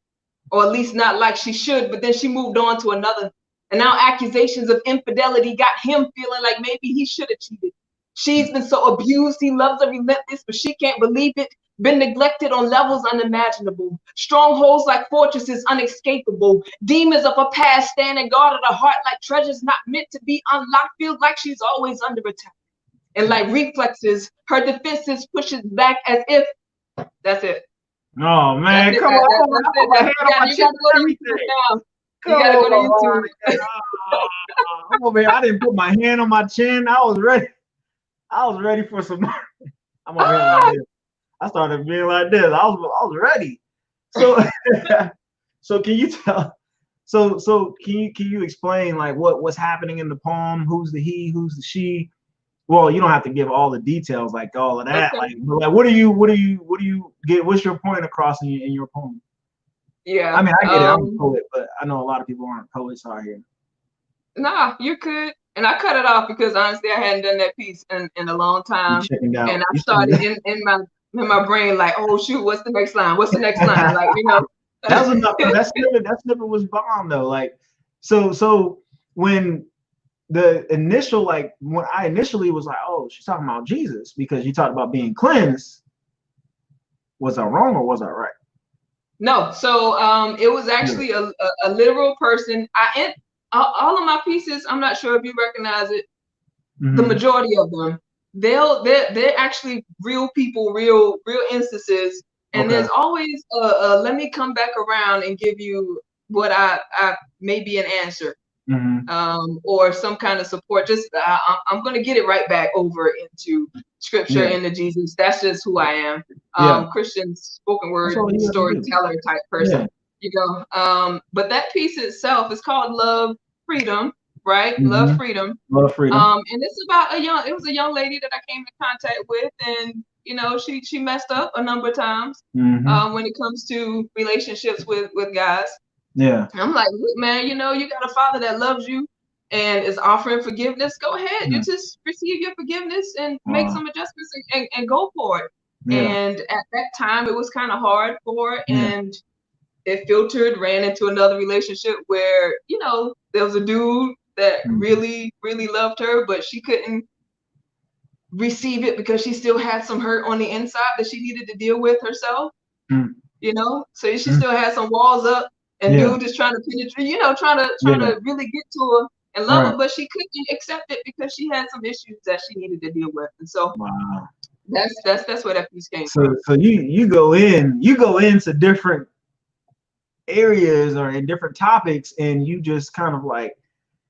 S3: Or at least not like she should, but then she moved on to another. And now accusations of infidelity got him feeling like maybe he should have cheated. She's been so abused, he loves her relentless, but she can't believe it. Been neglected on levels unimaginable. Strongholds like fortresses unescapable. Demons of her past standing guard at her heart like treasures not meant to be unlocked. Feels like she's always under attack. And like reflexes, her defenses pushes back as if, that's it.
S1: Oh man, come on! You
S3: gotta go to YouTube now. You gotta go to YouTube.
S1: I'm over here. I didn't put my hand on my chin. I was ready. I was ready for some. I'm over here like this. I started being like this. I was ready. So, so can you tell? So can you explain, like, what's happening in the poem? Who's the he? Who's the she? Well, you don't have to give all the details, like all of that.
S3: Okay.
S1: Like, what do you get? What's your point across in your poem?
S3: Yeah.
S1: I mean, I get it. I'm a poet, but I know a lot of people aren't poets out here.
S3: Nah, you could. And I cut it off because honestly, I hadn't done that piece in a long time. And I started in my brain like, oh shoot, what's the next line? What's the next line? Like, you know.
S1: That was enough. That snippet was bomb though. Like, so when the initial, like, when I initially was like, oh, she's talking about Jesus because you talked about being cleansed. Was I wrong or was I right?
S3: No, so it was actually a literal person. All of my pieces, I'm not sure if you recognize it. The majority of them, they're actually real people, real instances, and there's always let me come back around and give you what I may be an answer. Or some kind of support. Just I'm gonna get it right back over into scripture, into Jesus. That's just who I am. Christian spoken word storyteller type person. You know. But that piece itself is called Love, Freedom, right? Love, Freedom.
S1: Love, Freedom.
S3: And it's about it was a young lady that I came in contact with, and you know, she messed up a number of times when it comes to relationships with guys.
S1: Yeah.
S3: I'm like, look, man, you know, you got a father that loves you and is offering forgiveness. Go ahead. You just receive your forgiveness and make some adjustments and go for it. And at that time, it was kind of hard for her, and it filtered, ran into another relationship where, you know, there was a dude that really, really loved her, but she couldn't receive it because she still had some hurt on the inside that she needed to deal with herself. you know. So she still has some walls up, and dude is trying to penetrate, you know, trying to really get to her and love her, but she couldn't accept it because she had some issues that she needed to deal with, and so that's where that piece came from.
S1: So you go into different areas or in different topics, and you just kind of like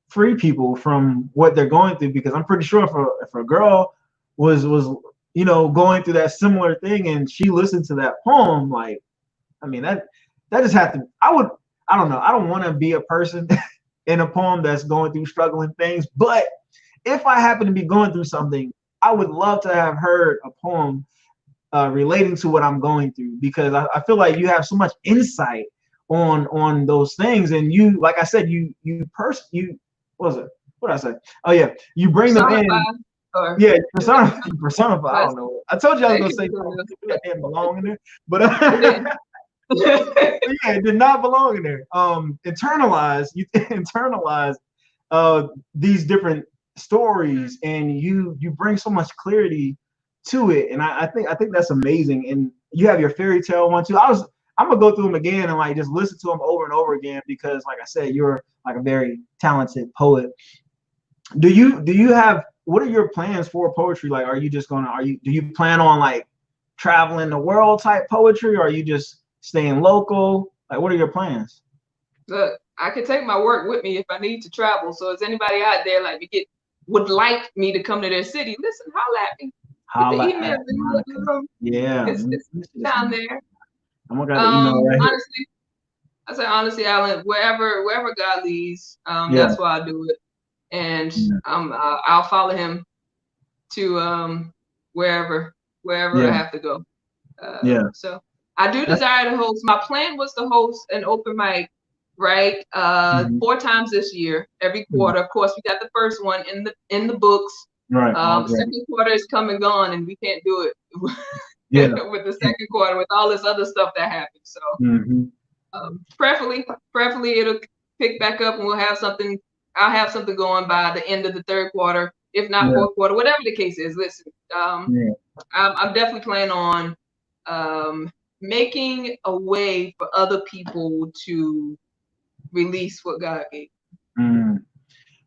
S1: free people from what they're going through, because I'm pretty sure if a girl was you know going through that similar thing and she listened to that poem, like, I mean, that just had to, I don't know, I don't want to be a person in a poem that's going through struggling things, but if I happen to be going through something, I would love to have heard a poem relating to what I'm going through, because I feel like you have so much insight on those things, and you, like I said, you what was it? What did I say? Oh yeah, you bring them in. Yeah, personify. I don't know. I told you I was gonna say that didn't belong in there, but yeah, it did not belong in there. Internalize. You internalize these different stories, and you bring so much clarity to it, and I think that's amazing. And you have your fairy tale one too. I'm gonna go through them again and like just listen to them over and over again, because like I said, you're like a very talented poet. Do you have, what are your plans for poetry? Like, do you plan on like traveling the world type poetry, or are you just staying local? Like, what are your plans?
S3: Look, I can take my work with me if I need to travel. So is anybody out there would like me to come to their city? Listen, holla at me. Get the email.
S1: Yeah,
S3: it's down there.
S1: I'm gonna got the email right here.
S3: Honestly, I say honestly, Alan, wherever God leads, that's why I do it, and I'll follow Him to wherever I have to go. So I do desire to host. My plan was to host an open mic, right? 4 times this year, every quarter. Of course, we got the first one in the books. Right. Second quarter is come and gone, and we can't do it with the second quarter with all this other stuff that happened. So preferably it'll pick back up, and we'll have something. I'll have something going by the end of the third quarter, if not fourth quarter, whatever the case is. Listen, I'm definitely planning on making a way for other people to release what God gave.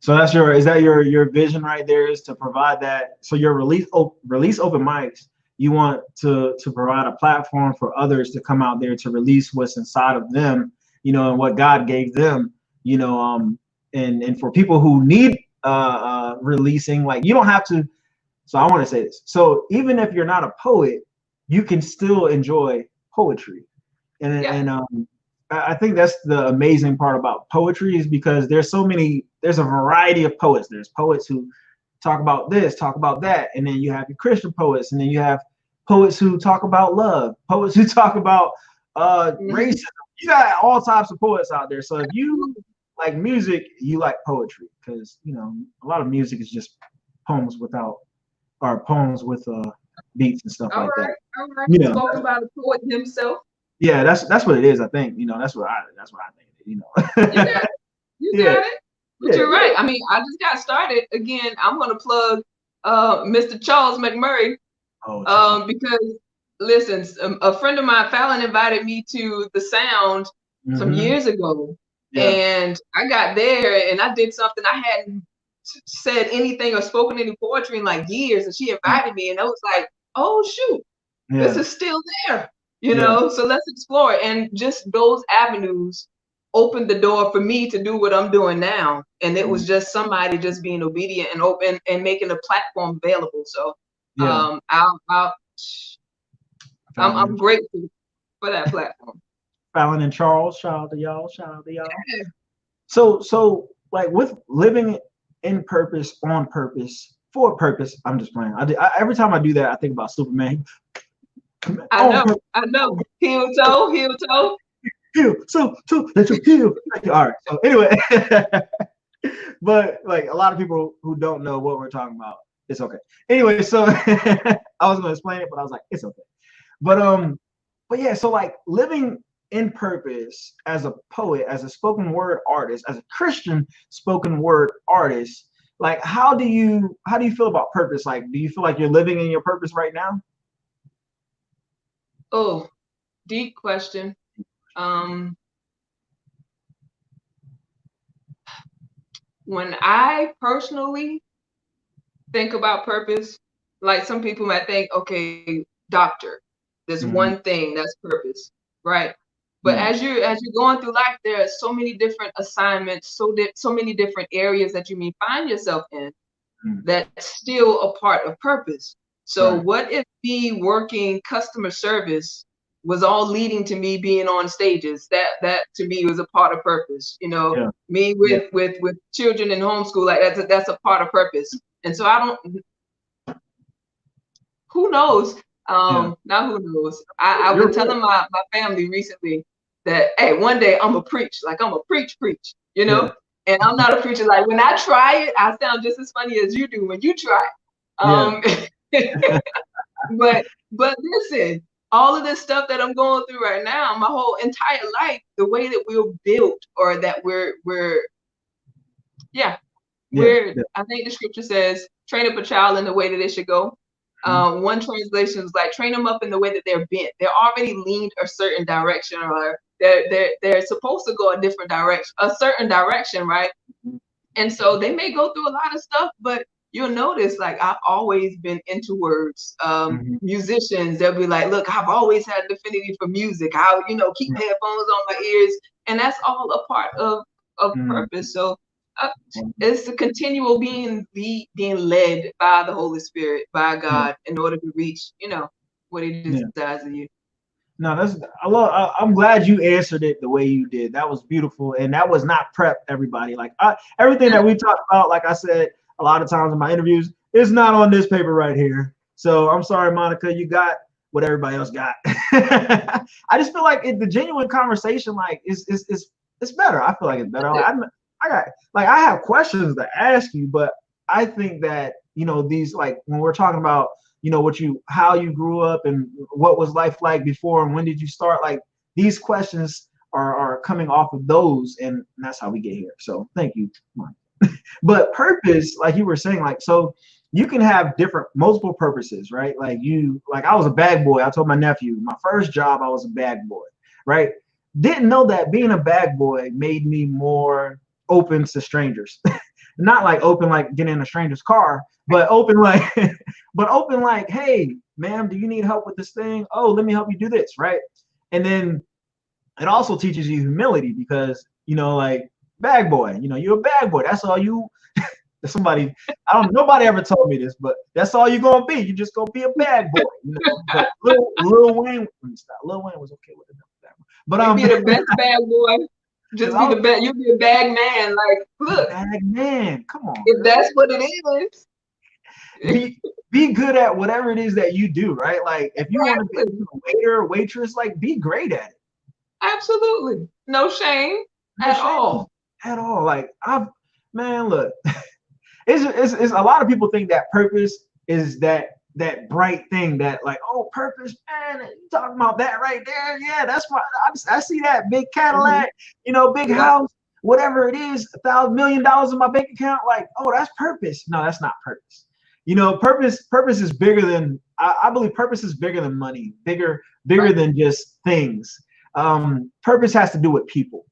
S1: So is that your vision right there, is to provide that? So your release open mics, you want to provide a platform for others to come out there to release what's inside of them, you know, and what God gave them, you know, and for people who need releasing, like, you don't have to. So I want to say this. So even if you're not a poet, you can still enjoy poetry, and I think that's the amazing part about poetry, is because there's a variety of poets. There's poets who talk about this, talk about that, and then you have your Christian poets, and then you have poets who talk about love, poets who talk about racism. You got all types of poets out there. So if you like music, you like poetry, because you know a lot of music is just poems with beats and stuff like that.
S3: All right. You know, spoken by the poet himself.
S1: Yeah, that's what it is. I think, you know, that's what I think. You know,
S3: you got it. But you're right. I mean, I just got started again. I'm gonna plug Mr. Charles McMurray, because listen, a friend of mine, Fallon, invited me to the Sound some years ago, and I got there and I did something. I hadn't said anything or spoken any poetry in like years, and she invited me, and I was like, oh shoot, this is still there. You know, so let's explore. And just those avenues opened the door for me to do what I'm doing now. And it was just somebody just being obedient and open and making a platform available. So I'm grateful for that platform.
S1: Fallon and Charles, shout out to y'all. So like with living in purpose, on purpose, for purpose, I'm just playing. Every time I do that, I think about Superman.
S3: I know. Heel toe.
S1: Heel, so let your heel. All right. So anyway, but like a lot of people who don't know what we're talking about, it's okay. Anyway, so I was gonna explain it, but I was like, it's okay. But yeah, so like living in purpose as a poet, as a spoken word artist, as a Christian spoken word artist, like how do you feel about purpose? Like, do you feel like you're living in your purpose right now?
S3: Oh, Deep question. When I personally think about purpose, like some people might think, okay, doctor, there's one thing that's purpose, right? But as you're going through life, there are so many different assignments, so many different areas that you may find yourself in that's still a part of purpose. So what if me working customer service was all leading to me being on stages? That to me was a part of purpose. You know, me with children in homeschool, like that's a part of purpose. And so I don't, who knows? Not who knows. I was telling my family recently that, hey, one day I'm gonna preach, like I'm gonna preach, you know? And I'm not a preacher. Like when I try it, I sound just as funny as you do when you try. But listen, all of this stuff that I'm going through right now, my whole entire life, the way that we're built, or that we're I think the scripture says, train up a child in the way that they should go. One translation is like, train them up in the way that they're bent. They're already leaned a certain direction, or they're supposed to go a different direction, a certain direction, right? And so they may go through a lot of stuff, but you'll notice, like, I've always been into words. Musicians, they'll be like, look, I've always had an affinity for music. I'll, keep headphones on my ears. And that's all a part of purpose. So it's a continual being led by the Holy Spirit, by God, in order to reach, what he desires of you.
S1: No, I'm glad you answered it the way you did. That was beautiful, and that was not prep, everybody. Like everything that we talked about, like I said a lot of times in my interviews, is not on this paper right here. So I'm sorry, Monica, you got what everybody else got. I just feel like the genuine conversation, like, is better. I feel like it's better. Like, I have questions to ask you, but I think that these, like, when we're talking about how you grew up and what was life like before and when did you start, like, these questions are coming off of those, and that's how we get here. So thank you. But purpose, like you were saying, like, so you can have multiple purposes, right? Like I was a bag boy. I told my nephew, my first job, I was a bag boy, right? Didn't know that being a bag boy made me more open to strangers. Not like open like getting in a stranger's car, but open like hey, ma'am, do you need help with this thing? Oh, let me help you do this, right? And then it also teaches you humility, because like, bag boy, you're a bag boy. That's all you nobody ever told me this, but that's all you're gonna be. You're just gonna be a bag boy. But Lil Wayne, Lil Wayne was okay with it. But
S3: be the best bag boy. Just be the best. You be a bag man. Like, look,
S1: bag man. Come on.
S3: If that's what it is.
S1: Be good at whatever it is that you do, right? Like, if you want to be a waiter or waitress, like, be great at it.
S3: Absolutely. No shame at all.
S1: At all. Like, look, it's a lot of people think that purpose is that bright thing that, like, oh, purpose, man, you talking about that right there? Yeah, that's why I see that big Cadillac, big house, whatever it is, $1 million in my bank account. Like, oh, that's purpose. No, that's not purpose. Purpose is bigger than, I believe purpose is bigger than money, bigger than just things. Purpose has to do with people.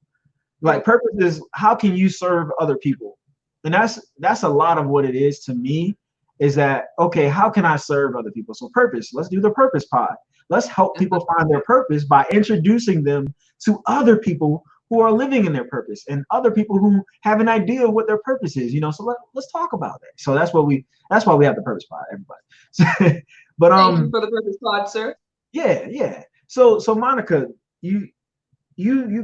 S1: Like, purpose is, how can you serve other people? And that's a lot of what it is to me, is that, okay, how can I serve other people? So purpose, let's do the purpose pod. Let's help people find their purpose by introducing them to other people who are living in their purpose, and other people who have an idea of what their purpose is, so let's talk about that. So that's why we have the purpose pod, everybody. But
S3: thank you for the purpose pod, sir.
S1: Yeah. So Monica, you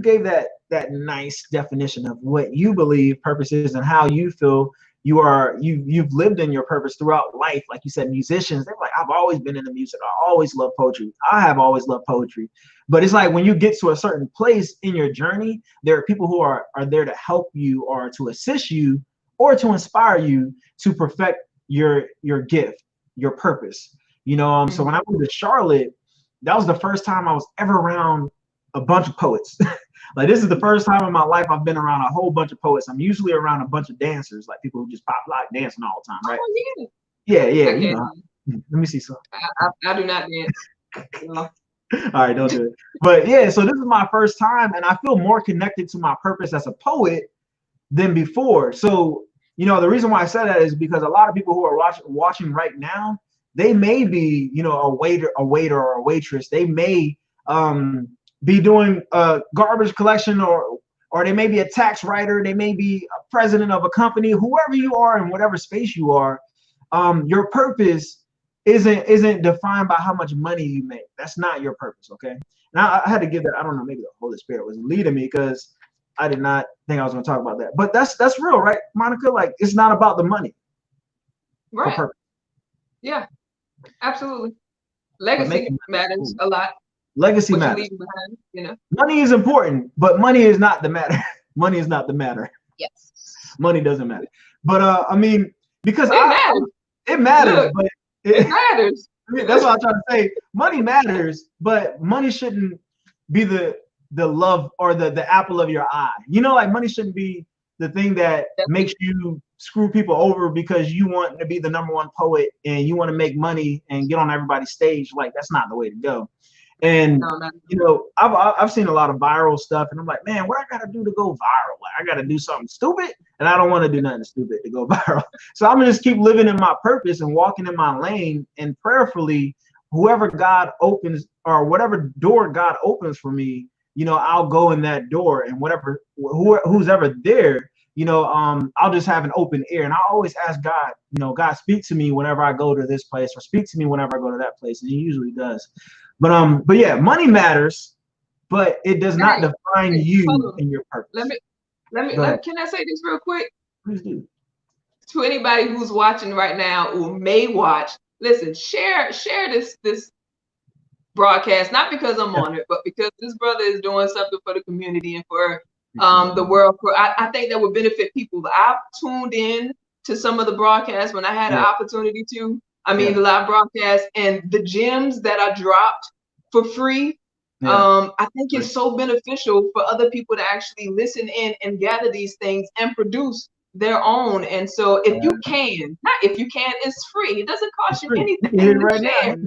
S1: gave that nice definition of what you believe purpose is and how you feel you've lived in your purpose throughout life. Like you said, musicians, they're like, I've always been into music. I always love poetry. I have always loved poetry. But it's like, when you get to a certain place in your journey, there are people who are there to help you, or to assist you, or to inspire you to perfect your gift, your purpose. So when I moved to Charlotte, that was the first time I was ever around a bunch of poets. Like, this is the first time in my life I've been around a whole bunch of poets. I'm usually around a bunch of dancers, like people who just pop lock dancing all the time, right?
S3: Oh,
S1: yeah. Let me see some.
S3: I do not dance. No.
S1: All right, don't do it. But yeah, so this is my first time, and I feel more connected to my purpose as a poet than before. So, the reason why I said that is because a lot of people who are watching right now, they may be, a waiter or a waitress. They may be doing garbage collection, or they may be a tax writer. They may be a president of a company. Whoever you are in whatever space you are, your purpose isn't defined by how much money you make. That's not your purpose. Okay. Now I had to give that. I don't know. Maybe the Holy Spirit was leading me because I did not think I was going to talk about that. But that's real, right, Monica? Like, it's not about the money.
S3: Right. Yeah. Absolutely. Legacy matters a lot.
S1: Legacy matters. Money is important, but money is not the matter. Money is not the matter.
S3: Yes.
S1: Money doesn't matter. But I mean, because
S3: it matters.
S1: Look, but
S3: it matters.
S1: That's what I'm trying to say. Money matters, but money shouldn't be the love or the apple of your eye. Like money shouldn't be the thing that makes you screw people over because you want to be the #1 poet and you want to make money and get on everybody's stage. Like, that's not the way to go. And I've seen a lot of viral stuff, and I'm like, man, what I gotta do to go viral? Like, I gotta do something stupid, and I don't want to do nothing stupid to go viral. So I'm gonna just keep living in my purpose and walking in my lane, and prayerfully, whoever God opens or whatever door God opens for me, I'll go in that door, and who's ever there, I'll just have an open ear. And I always ask God, God, speak to me whenever I go to this place, or speak to me whenever I go to that place, and He usually does. But yeah, money matters, but it does not define you and your purpose.
S3: Can I say this real quick?
S1: Please do.
S3: To anybody who's watching right now or may watch, listen, share this broadcast, not because I'm on it, but because this brother is doing something for the community and for the world. I think that would benefit people. I've tuned in to some of the broadcasts when I had an opportunity to. The live broadcast, and the gems that I dropped for free. I think it's so beneficial for other people to actually listen in and gather these things and produce their own. And so if you can, it's free. It doesn't cost you anything.
S1: Hit it right now. Hit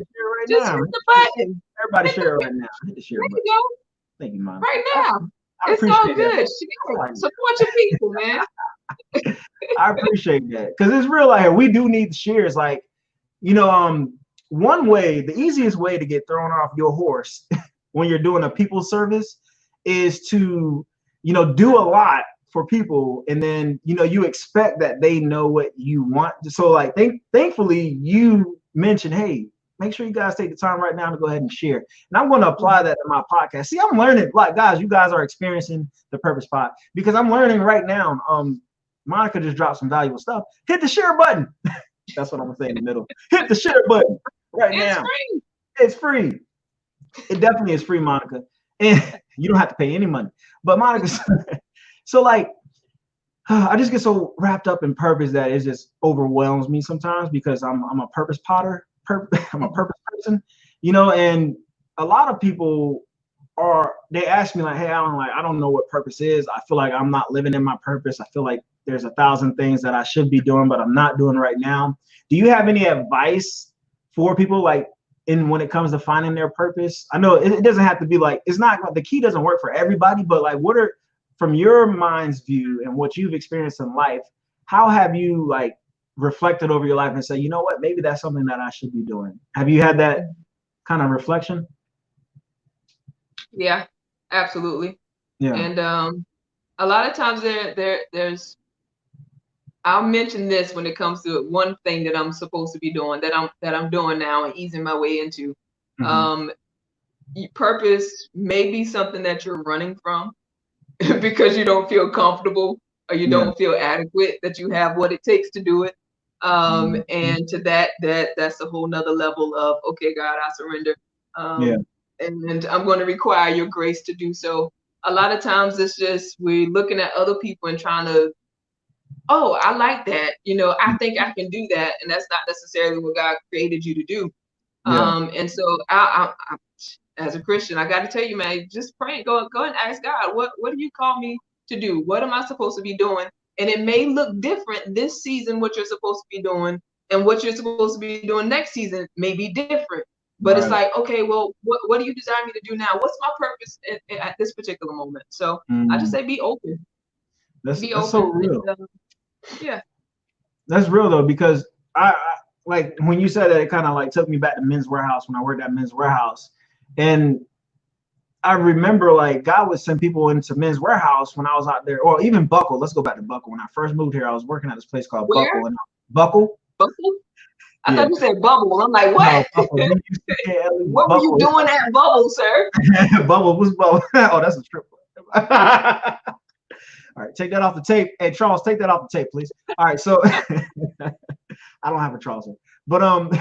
S3: the button.
S1: Everybody share it right now. Hit the share button.
S3: You go.
S1: Thank you, Mom.
S3: Right now. It's all good. Support your people, man.
S1: I appreciate that. Because it's real out here. We do need shares. Like, one way, the easiest way to get thrown off your horse when you're doing a people service is to, do a lot for people, and then, you expect that they know what you want. So, like, thankfully, you mentioned, hey, make sure you guys take the time right now to go ahead and share. And I'm going to apply that to my podcast. See, I'm learning, like, guys, you guys are experiencing the Purpose Pod because I'm learning right now. Monica just dropped some valuable stuff. Hit the share button. That's what I'm gonna say in the middle. Hit the share button now.
S3: Free.
S1: It's free. It definitely is free, Monica. And you don't have to pay any money. But Monica, so like, I just get so wrapped up in purpose that it just overwhelms me sometimes because I'm a purpose potter. I'm a purpose person, and a lot of people they ask me like, hey, Alan, like, I don't know what purpose is. I feel like I'm not living in my purpose. I feel like there's 1,000 things that I should be doing, but I'm not doing right now. Do you have any advice for people, like, when it comes to finding their purpose? I know it doesn't have to be like, it's not, the key doesn't work for everybody, but like, what are, from your mind's view and what you've experienced in life, how have you like reflected over your life and say, you know what, maybe that's something that I should be doing? Have you had that kind of reflection?
S3: Yeah, absolutely.
S1: Yeah.
S3: And a lot of times there's I'll mention this when it comes to one thing that I'm supposed to be doing, that I'm doing now and easing my way into. Purpose may be something that you're running from because you don't feel comfortable or you don't feel adequate, that you have what it takes to do it. And to that's a whole nother level of, okay, God, I surrender. And I'm going to require your grace to do so. A lot of times it's just we're looking at other people and trying to, oh, I like that. I think I can do that. And that's not necessarily what God created you to do. And so I as a Christian, I got to tell you, man, just pray, go and ask God, what do you call me to do? What am I supposed to be doing? And it may look different this season, what you're supposed to be doing, and what you're supposed to be doing next season may be different. But it's like, okay, well, what do you desire me to do now? What's my purpose at this particular moment? So I just say be open.
S1: That's so real.
S3: Yeah.
S1: That's real though, because I like when you said that, it kind of like took me back to Men's Warehouse when I worked at Men's Warehouse. And I remember like God would send people into Men's Warehouse when I was out there, or even Buckle. Let's go back to Buckle. When I first moved here, I was working at this place called Buckle. And Buckle?
S3: I thought you said Bubble. I'm like, what?
S1: No,
S3: what were you doing at Bubble, sir?
S1: Bubble, what's Bubble? Oh, that's a strip club. All right, take that off the tape. Hey, Charles, take that off the tape, please. All right, so I don't have a Charles here. But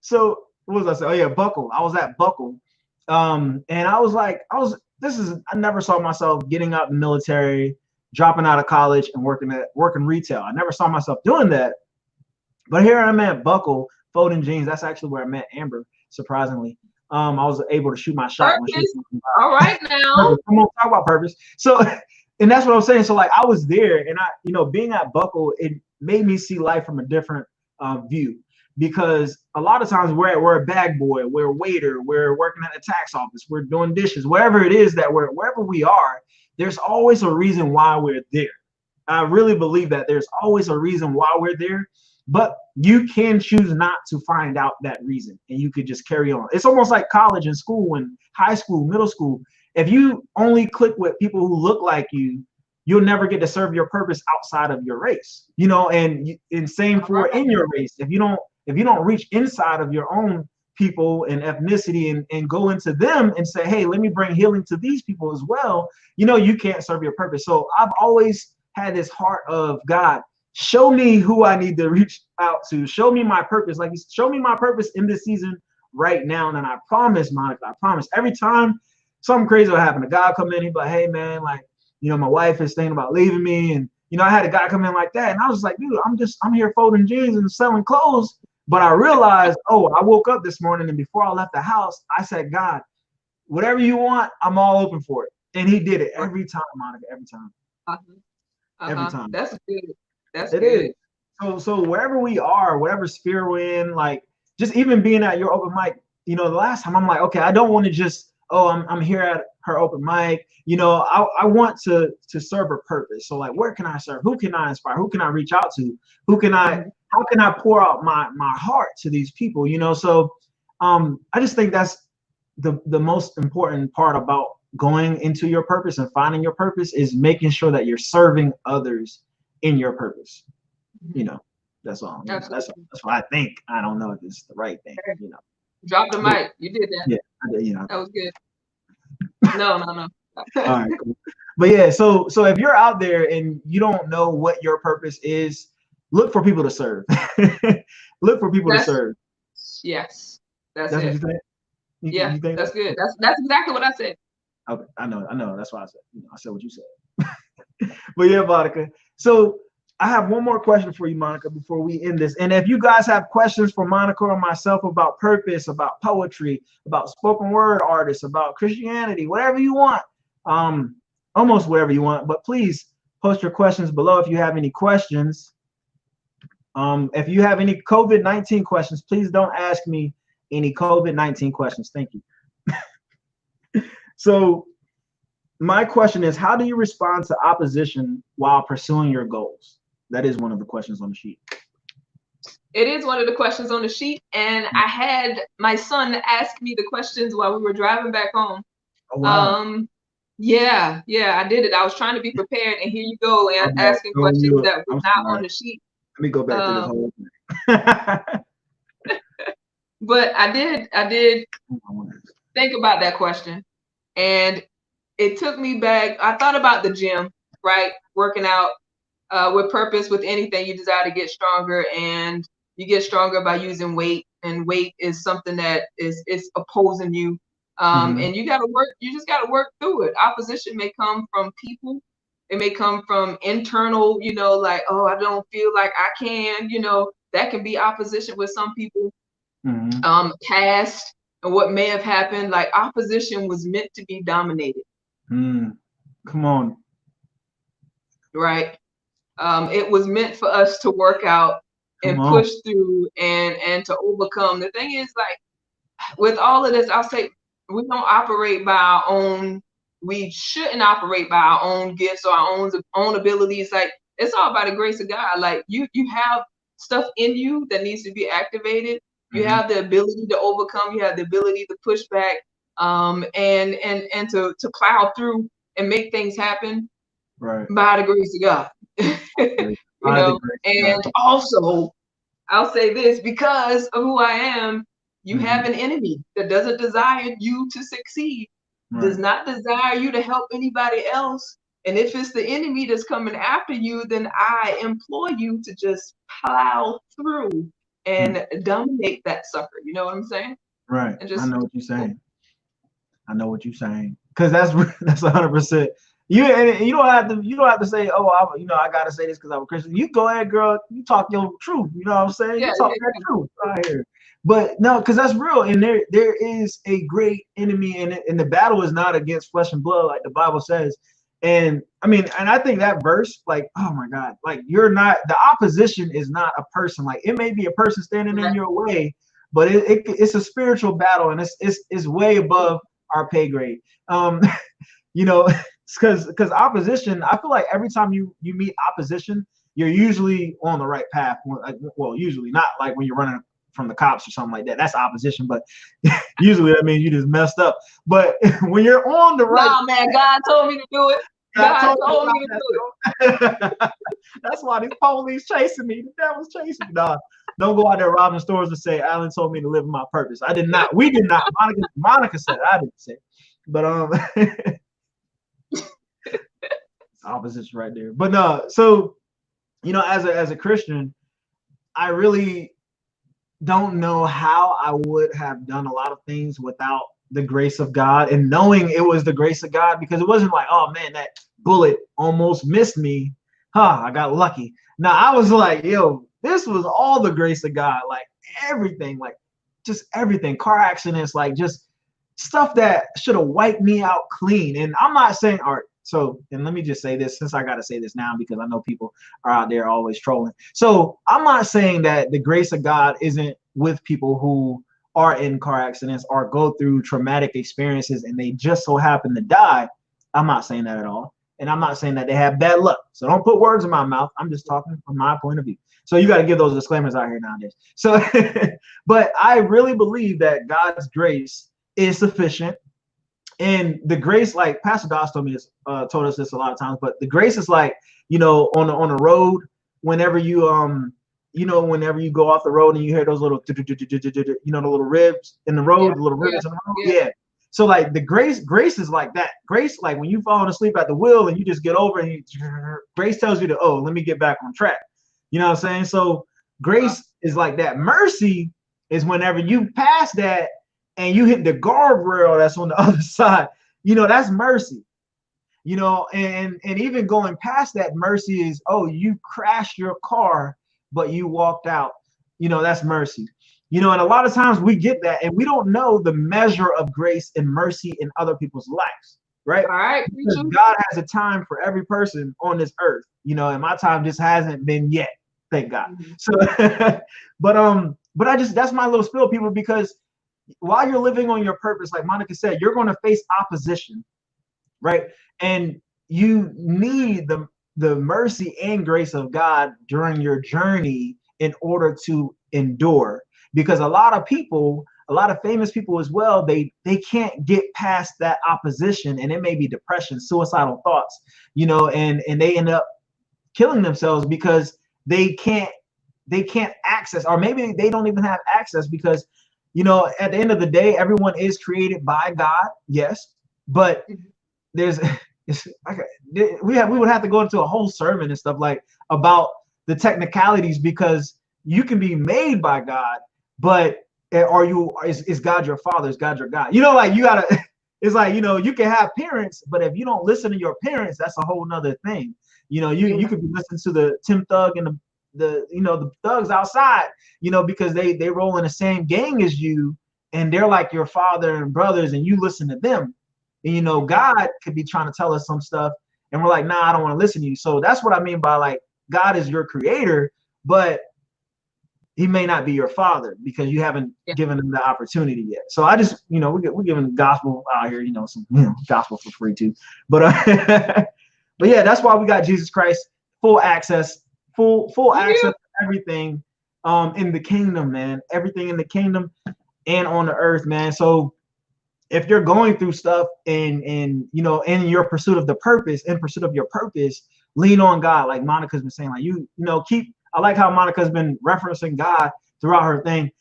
S1: so what was I saying? Oh yeah, Buckle. I was at Buckle. And I was like, I never saw myself getting out of the military, dropping out of college and working retail. I never saw myself doing that. But here I'm at Buckle, folding jeans. That's actually where I met Amber, surprisingly. I was able to shoot my shot.
S3: All right now.
S1: Come on, talk about purpose. So, and that's what I'm saying. So like I was there, and being at Buckle, it made me see life from a different view. Because a lot of times we're a bag boy, we're a waiter, we're working at a tax office, we're doing dishes, wherever it is that wherever we are, there's always a reason why we're there. I really believe that there's always a reason why we're there, but you can choose not to find out that reason, and you could just carry on. It's almost like college and school and high school, middle school. If you only click with people who look like you, you'll never get to serve your purpose outside of your race, and same for in your race. If you don't reach inside of your own people and ethnicity and go into them and say, hey, let me bring healing to these people as well, you can't serve your purpose. So I've always had this heart of, God, show me who I need to reach out to. Show me my purpose. Like, show me my purpose in this season right now. And I promise, Monica, I promise, every time something crazy will happen, a guy come in, he'd be like, hey, man, like, my wife is thinking about leaving me. And, I had a guy come in like that. And I was like, dude, I'm here folding jeans and selling clothes. But I realized, I woke up this morning, and before I left the house, I said, God, whatever you want, I'm all open for it. And he did it every time, Monica, every time. Every time.
S3: That's good. That's
S1: it
S3: good.
S1: Is. So wherever we are, whatever sphere we're in, like just even being at your open mic, the last time I'm like, okay, I don't want to just, I'm here at her open mic. I want to serve a purpose. So like, where can I serve? Who can I inspire? Who can I reach out to? How can I pour out my heart to these people? So I just think that's the most important part about going into your purpose and finding your purpose is making sure that you're serving others in your purpose. That's all. That's what I think. I don't know if it's the right thing.
S3: Drop the mic. You did that.
S1: Yeah, I did.
S3: That was good. No.
S1: All right, cool. But yeah, so if you're out there and you don't know what your purpose is, look for people to serve. Look for people to serve.
S3: Yes, that's
S1: it.
S3: What you think? You think that's good. That's exactly what I said.
S1: Okay, I know. That's why I said. I said what you said. But yeah, Monica. So I have one more question for you, Monica, before we end this. And if you guys have questions for Monica or myself about purpose, about poetry, about spoken word artists, about Christianity, whatever you want, almost whatever you want, but please post your questions below if you have any questions. If you have any COVID-19 questions, please don't ask me any COVID-19 questions. Thank you. So my question is, how do you respond to opposition while pursuing your goals? That is one of the questions on the sheet.
S3: It is one of the questions on the sheet. And I had my son ask me the questions while we were driving back home.
S1: Oh, wow.
S3: Yeah, I did it. I was trying to be prepared, and here you go, and asking questions that were not on the sheet.
S1: Let me go back to this whole thing.
S3: But I did think about that question, and it took me back. I thought about the gym, right? Working out with purpose, with anything you desire to get stronger, and you get stronger by using weight, and weight is something that is opposing you. And you just gotta work through it. Opposition may come from people. It may come from internal, like, oh, I don't feel like I can, that can be opposition with some people. Past and what may have happened, like opposition was meant to be dominated.
S1: Come on.
S3: Right. It was meant for us to work out and push through and to overcome. The thing is, like, with all of this, I'll say we don't operate by our own. We shouldn't operate by our own gifts or our own abilities. Like, it's all by the grace of God. Like, you have stuff in you that needs to be activated. You have the ability to overcome. You have the ability to push back, and to plow through and make things happen,
S1: right,
S3: by the grace of God. You know, and also I'll say this, because of who I am, you have an enemy that doesn't desire you to succeed, does not desire you to help anybody else. And if it's the enemy that's coming after you, then I implore you to just plow through and dominate that sucker. You know what I'm saying?
S1: Right.
S3: And just,
S1: I know what you're saying. I know what you're saying. Because that's 100%. You don't have to say, oh, I gotta say this because I'm a Christian. You go ahead, girl. You talk your truth. You know what I'm saying? You talk that truth right here. But no, because that's real, and there is a great enemy in it, and the battle is not against flesh and blood, like the Bible says. And I mean, and I think that verse, like, oh my God, like, the opposition is not a person. Like, it may be a person standing in your way, but it's a spiritual battle, and it's way above our pay grade. You know, because opposition, I feel like every time you meet opposition, you're usually on the right path. Well, usually not like when you're running from the cops or something like that. That's opposition, but usually that means you just messed up. But when you're on the right,
S3: no, man, God told me to do it. God told me to do
S1: it. That's why these police chasing me. The devil's chasing me. Nah, don't go out there robbing stores and say, Alan told me to live in my purpose. I did not. We did not. Monica said, I didn't say. But opposition right there. But no, so as a Christian, I really don't know how I would have done a lot of things without the grace of God, and knowing it was the grace of God, because it wasn't like, oh man, that bullet almost missed me. I got lucky. Now I was like, yo, this was all the grace of God, like everything, like just everything, car accidents, like just stuff that should have wiped me out clean. And I'm not saying, all right, so, and let me just say this, since I got to say this now, because I know people are out there always trolling. So I'm not saying that the grace of God isn't with people who are in car accidents or go through traumatic experiences and they just so happen to die. I'm not saying that at all. And I'm not saying that they have bad luck. So don't put words in my mouth. I'm just talking from my point of view. So you got to give those disclaimers out here nowadays. So, but I really believe that God's grace is sufficient. And the grace, like Pastor Doss told us this a lot of times, but the grace is like, on the road, whenever you whenever you go off the road and you hear those little, the little ribs in the road, the little rivets in the road. Yeah. So like the grace is like that. Grace, like when you falling asleep at the wheel and you just get over and grace tells you to, oh, let me get back on track. You know what I'm saying? So grace is like that. Mercy is whenever you pass that and you hit the guardrail that's on the other side, that's mercy. And even going past that, mercy is, oh, you crashed your car, but you walked out. That's mercy. And a lot of times we get that and we don't know the measure of grace and mercy in other people's lives, right? All right. Because God has a time for every person on this earth, and my time just hasn't been yet, thank God. So, but that's my little spill, people, because while you're living on your purpose, like Monica said, you're going to face opposition, right? And you need the mercy and grace of God during your journey in order to endure. Because a lot of famous people as well, they can't get past that opposition, and it may be depression, suicidal thoughts, and they end up killing themselves because they can't access, or maybe they don't even have access, because at the end of the day, everyone is created by God, yes, but we would have to go into a whole sermon and stuff like about the technicalities, because you can be made by God, but is God your father? Is God your God? Like you gotta. It's like you can have parents, but if you don't listen to your parents, that's a whole nother thing. You could be listening to the Tim Thug and the thugs outside, because they roll in the same gang as you, and they're like your father and brothers, and you listen to them. And God could be trying to tell us some stuff, and we're like, nah, I don't want to listen to you. So that's what I mean by, like, God is your creator, but he may not be your father because you haven't given him the opportunity yet. So I just, we're giving gospel out here, some gospel for free too. But but yeah, that's why we got Jesus Christ, full access, full access to everything in the kingdom, man. Everything in the kingdom and on the earth, man. So if you're going through stuff and in your pursuit of your purpose, lean on God, like Monica's been saying, like I like how Monica's been referencing God throughout her thing,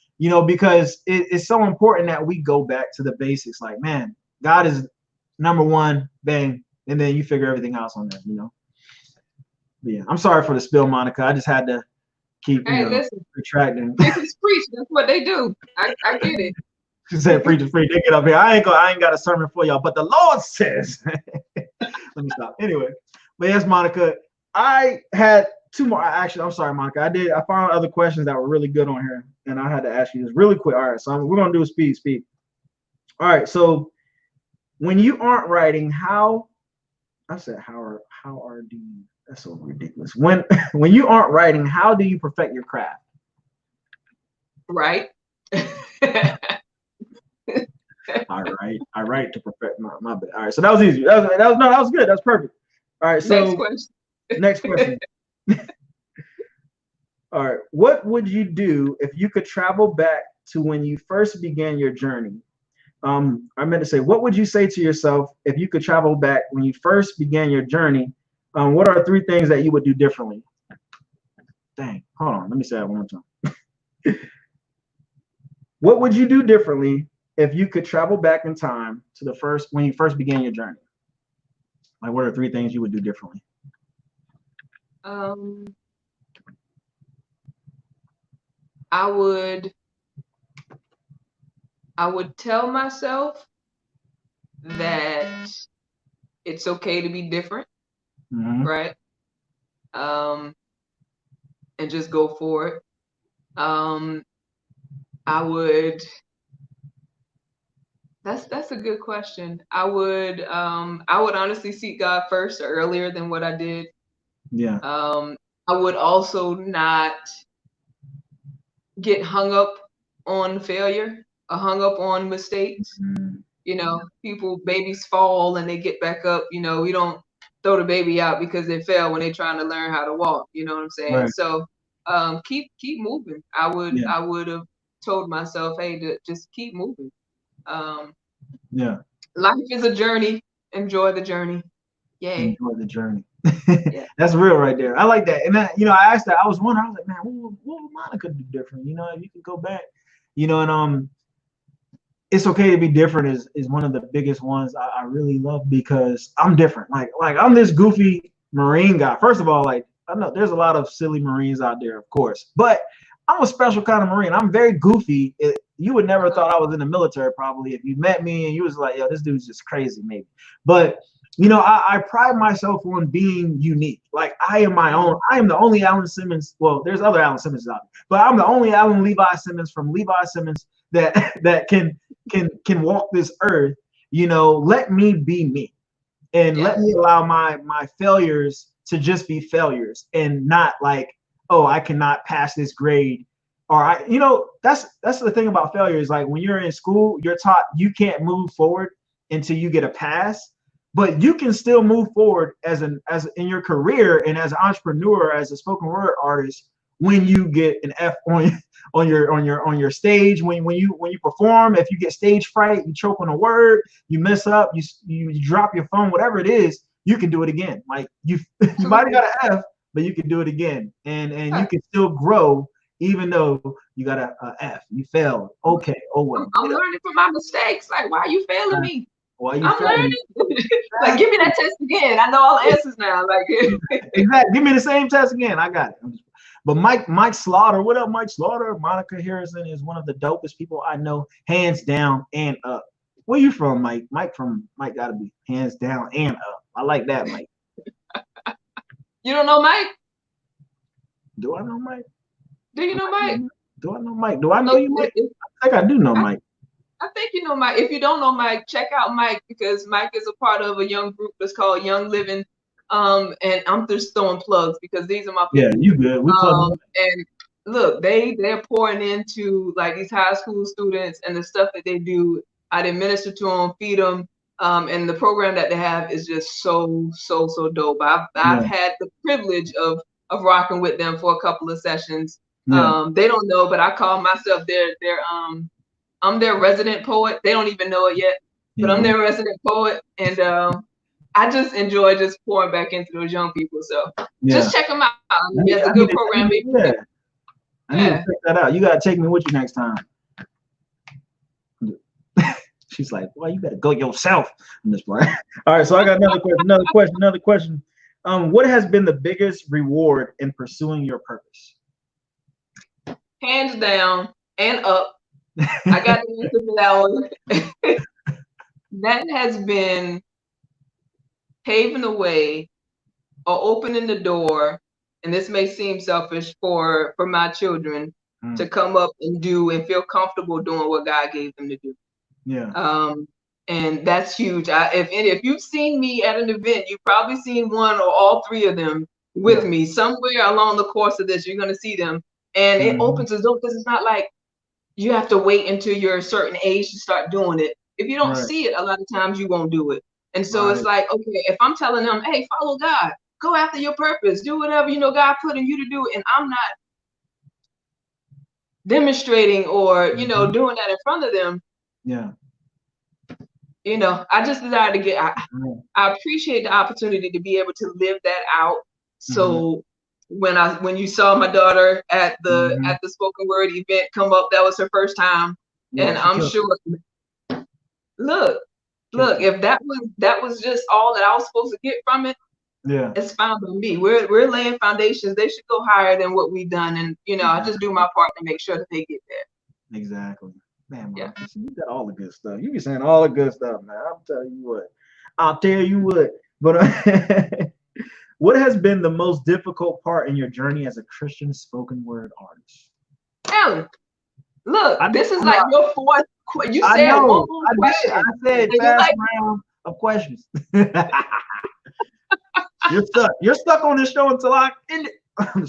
S1: because it's so important that we go back to the basics. Like, man, God is number one, bang, and then you figure everything else on that, But yeah, I'm sorry for the spill, Monica. I just had to keep retracting.
S3: Preachers preach. That's what they do. I get it.
S1: She said, "Preachers preach." They get up here. I ain't got a sermon for y'all, but the Lord says. Let me stop. Anyway, but yes, Monica, I had two more. Actually, I'm sorry, Monica. I found other questions that were really good on here, and I had to ask you this really quick. All right, so we're gonna do a speed. All right, so when you aren't writing, how are you? That's so ridiculous. When you aren't writing, how do you perfect your craft?
S3: Right.
S1: I write to perfect my bit. All right, so that was easy. That was good. That's perfect. All right, so next question. All right, what would you do if you could travel back to when you first began your journey? I meant to say, what would you say to yourself if you could travel back when you first began your journey? What are 3 things that you would do differently? Dang, hold on. Let me say that one more time. What would you do differently if you could travel back in time to when you first began your journey? Like, what are 3 things you would do differently?
S3: I would tell myself that it's okay to be different, right? And just go for it. That's a good question. I would honestly seek God first earlier than what I did.
S1: Yeah.
S3: I would also not get hung up on failure or hung up on mistakes. Babies fall and they get back up. We don't throw the baby out because they fell when they're trying to learn how to walk. You know what I'm saying?
S1: Right.
S3: So keep moving. I would have told myself, hey, just keep moving. Life is a journey. Enjoy the journey. Yay.
S1: Enjoy the journey. That's real right there. I like that. And that, I asked that. I was wondering. I was like, man, what would Monica do different? If you could go back, and it's okay to be different is one of the biggest ones I really love, because I'm different. Like I'm this goofy Marine guy. First of all, like, I know there's a lot of silly Marines out there, of course, but I'm a special kind of Marine. I'm very goofy. You would never thought I was in the military probably if you met me and you was like, yo, this dude's just crazy maybe. But I pride myself on being unique. Like, I am my own. I am the only Alan Simmons. Well, there's other Alan Simmons out there, but I'm the only Alan Levi Simmons from Levi Simmons that can walk this earth. Let me be me, and let me allow my failures to just be failures, and not like, oh, I cannot pass this grade. Or that's the thing about failure is, like, when you're in school, you're taught you can't move forward until you get a pass. But you can still move forward as in your career and as an entrepreneur, as a spoken word artist, when you get an F on your stage, when you perform. If you get stage fright, you choke on a word, you mess up, you drop your phone, whatever it is, you can do it again. Like, you might have got an F, but you can do it again, and you can still grow even though you got a F. You failed. Okay. Oh well.
S3: I'm learning from my mistakes. Like, why are you failing me?
S1: Why you
S3: I'm learning. Like, give me that test again. I know all the answers now. Like,
S1: exactly. Give me the same test again. I got it. But Mike Slaughter, what up, Mike Slaughter? Monica Harrison is one of the dopest people I know, hands down and up. Where you from, Mike? Mike gotta be hands down and up. I like that, Mike.
S3: You don't know Mike?
S1: Do I know Mike?
S3: Do you know Mike?
S1: Do I know Mike? Do I know you, Mike? I think I do know Mike.
S3: I think you know Mike. If you don't know Mike, check out Mike, because Mike is a part of a young group that's called Young Living. And I'm just throwing plugs because these are my people.
S1: Yeah, you good. We plug.
S3: And look, they're pouring into like these high school students and the stuff that they do. I administer to them, feed them, and the program that they have is just so dope. I've had the privilege of rocking with them for a couple of sessions. They don't know, but I call myself I'm their resident poet. They don't even know it yet, but I'm their resident poet, and I just enjoy just pouring back into those young people. So just check them out. It's a good program.
S1: I need to check that out. You gotta take me with you next time. She's like, well, you better go yourself in this part. All right, so I got another question. What has been the biggest reward in pursuing your purpose?
S3: Hands down and up. I got to answer for that one. That has been paving the way or opening the door, and this may seem selfish for my children to come up and do and feel comfortable doing what God gave them to do.
S1: Yeah.
S3: And that's huge. If you've seen me at an event, you've probably seen one or all three of them with me somewhere along the course of this. You're gonna see them, and it opens the door because it's not like you have to wait until you're a certain age to start doing it. If you don't see it, a lot of times you won't do it. And so it's like, okay, if I'm telling them, hey, follow God, go after your purpose, do whatever God put in you to do, and I'm not demonstrating or doing that in front of them.
S1: Yeah.
S3: I just desire to get. I appreciate the opportunity to be able to live that out. So when you saw my daughter at the spoken word event come up, that was her first time, and I'm sure. Look, if that was just all that I was supposed to get from it, it's fine by me. We're laying foundations. They should go higher than what we've done, and I just do my part to make sure that they get there.
S1: Exactly. Man, Marcus, you got all the good stuff. You be saying all the good stuff, man. I'll tell you what. But what has been the most difficult part in your journey as a Christian spoken word artist?
S3: Alan, look, this is like your fourth. You said one more question.
S1: I said fast round of questions. You're stuck on this show until I end it.
S3: I'm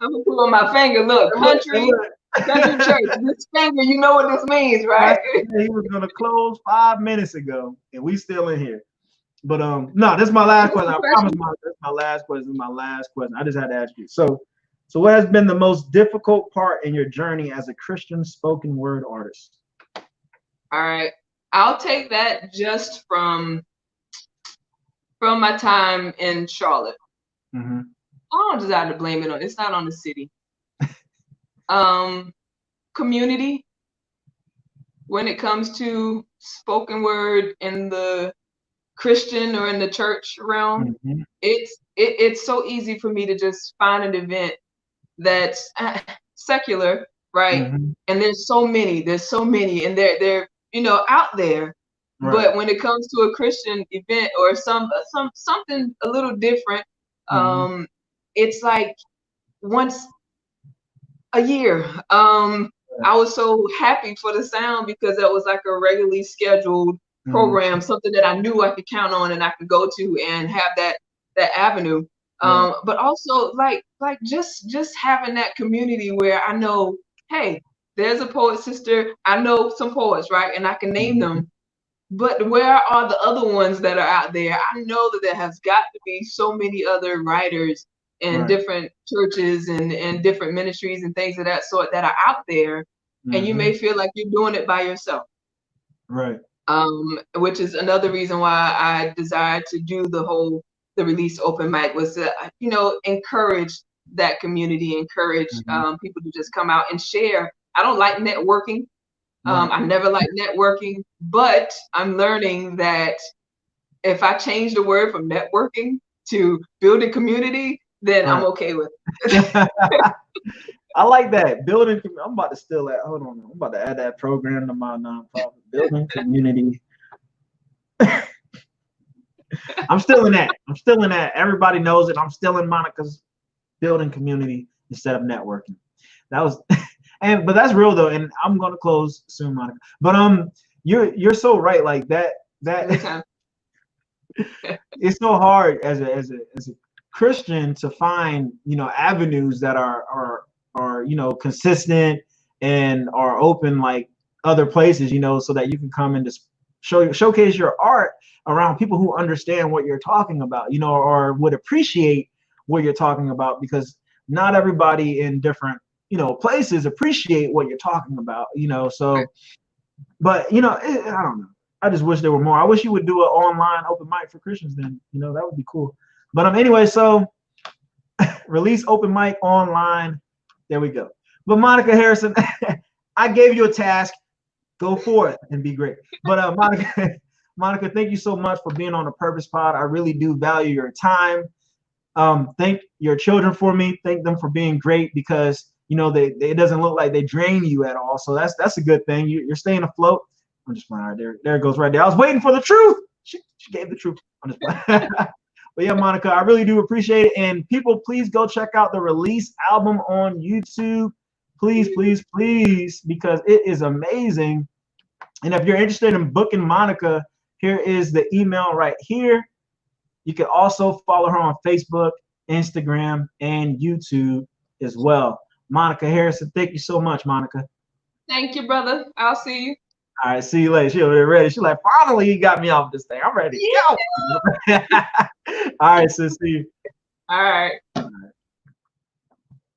S3: gonna put on my finger. Look, country church. This finger, you know what this means, right?
S1: He was gonna close 5 minutes ago, and we still in here. But no, this is my last question. I promise this is my last question. This is my last question. I just had to ask you. So what has been the most difficult part in your journey as a Christian spoken word artist?
S3: All right, I'll take that just from my time in Charlotte. I don't desire to blame it on. It's not on the city. Community. When it comes to spoken word in the Christian or in the church realm, it's so easy for me to just find an event that's secular, right? And there's so many, and they're out there. Right. But when it comes to a Christian event or something a little different, it's like once a year. I was so happy for the sound because it was like a regularly scheduled program, something that I knew I could count on and I could go to and have that avenue. But also like just having that community where I know, hey, there's a poet sister. I know some poets, right? And I can name them. But where are the other ones that are out there? I know that there has got to be so many other writers in different churches and different ministries and things of that sort that are out there. And you may feel like you're doing it by yourself.
S1: Right.
S3: Which is another reason why I desired to do the release open mic was to, encourage that community, encourage people to just come out and share. I don't like networking. I never liked networking, but I'm learning that if I change the word from networking to building community, then I'm okay with it.
S1: I like that. Building. I'm about to steal that. Hold on. I'm about to add that program to my nonprofit. Building community. I'm still in that. Everybody knows it. I'm still in Monica's building community instead of networking. That was, but that's real though. And I'm gonna close soon, Monica. But you're so right. Like that. It's so hard as a Christian to find, you know, avenues that are you know, consistent and are open like other places, you know, so that you can come and just showcase your art around people who understand what you're talking about, you know, or would appreciate what you're talking about, because not everybody in different, you know, places appreciate what you're talking about, you know. So, but you know, I don't know. I just wish there were more. I wish you would do an online open mic for Christians. Then, you know, that would be cool. But anyway, so release open mic online. There we go. But Monica Harrison, I gave you a task. Go for it and be great. But Monica, Monica, thank you so much for being on the Purpose Pod. I really do value your time. Thank your children for me. Thank them for being great, because you know it doesn't look like they drain you at all. So that's a good thing. You're staying afloat. I'm just playing. All right, there it goes right there. I was waiting for the truth. She gave the truth. I'm just playing. But yeah, Monica, I really do appreciate it. And people, please go check out the Release album on YouTube. Please, please, please, because it is amazing. And if you're interested in booking Monica, here is the email right here. You can also follow her on Facebook, Instagram, and YouTube as well. Monica Harrison, thank you so much, Monica.
S3: Thank you, brother. I'll see you.
S1: All right, see you later. She over there ready. She's like, finally, you got me off this thing. I'm ready to go. All right, sis, see you.
S3: All right.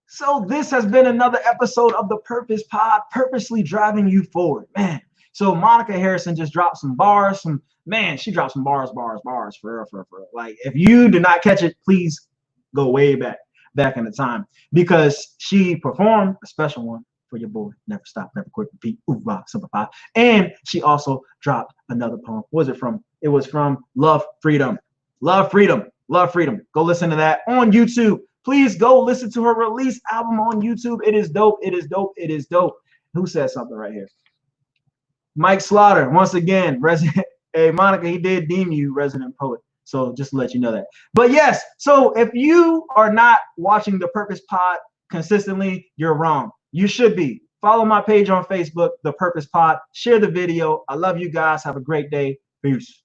S1: So this has been another episode of the Purpose Pod, purposely driving you forward, man. So Monica Harrison just dropped some bars. She dropped some bars for real. Like, if you did not catch it, please go way back in the time, because she performed a special one for your boy, Never Stop, Never Quit, Repeat, Ooh, Rock, Simplify. And she also dropped another poem. What was it from? It was from Love Freedom. Love Freedom. Love Freedom. Go listen to that on YouTube. Please go listen to her Release album on YouTube. It is dope. It is dope. It is dope. Who said something right here? Mike Slaughter, once again, resident. Hey, Monica, he did deem you resident poet. So just to let you know that. But yes, so if you are not watching the Purpose Pod consistently, you're wrong. You should be. Follow my page on Facebook, The Purpose Pod. Share the video. I love you guys. Have a great day. Peace.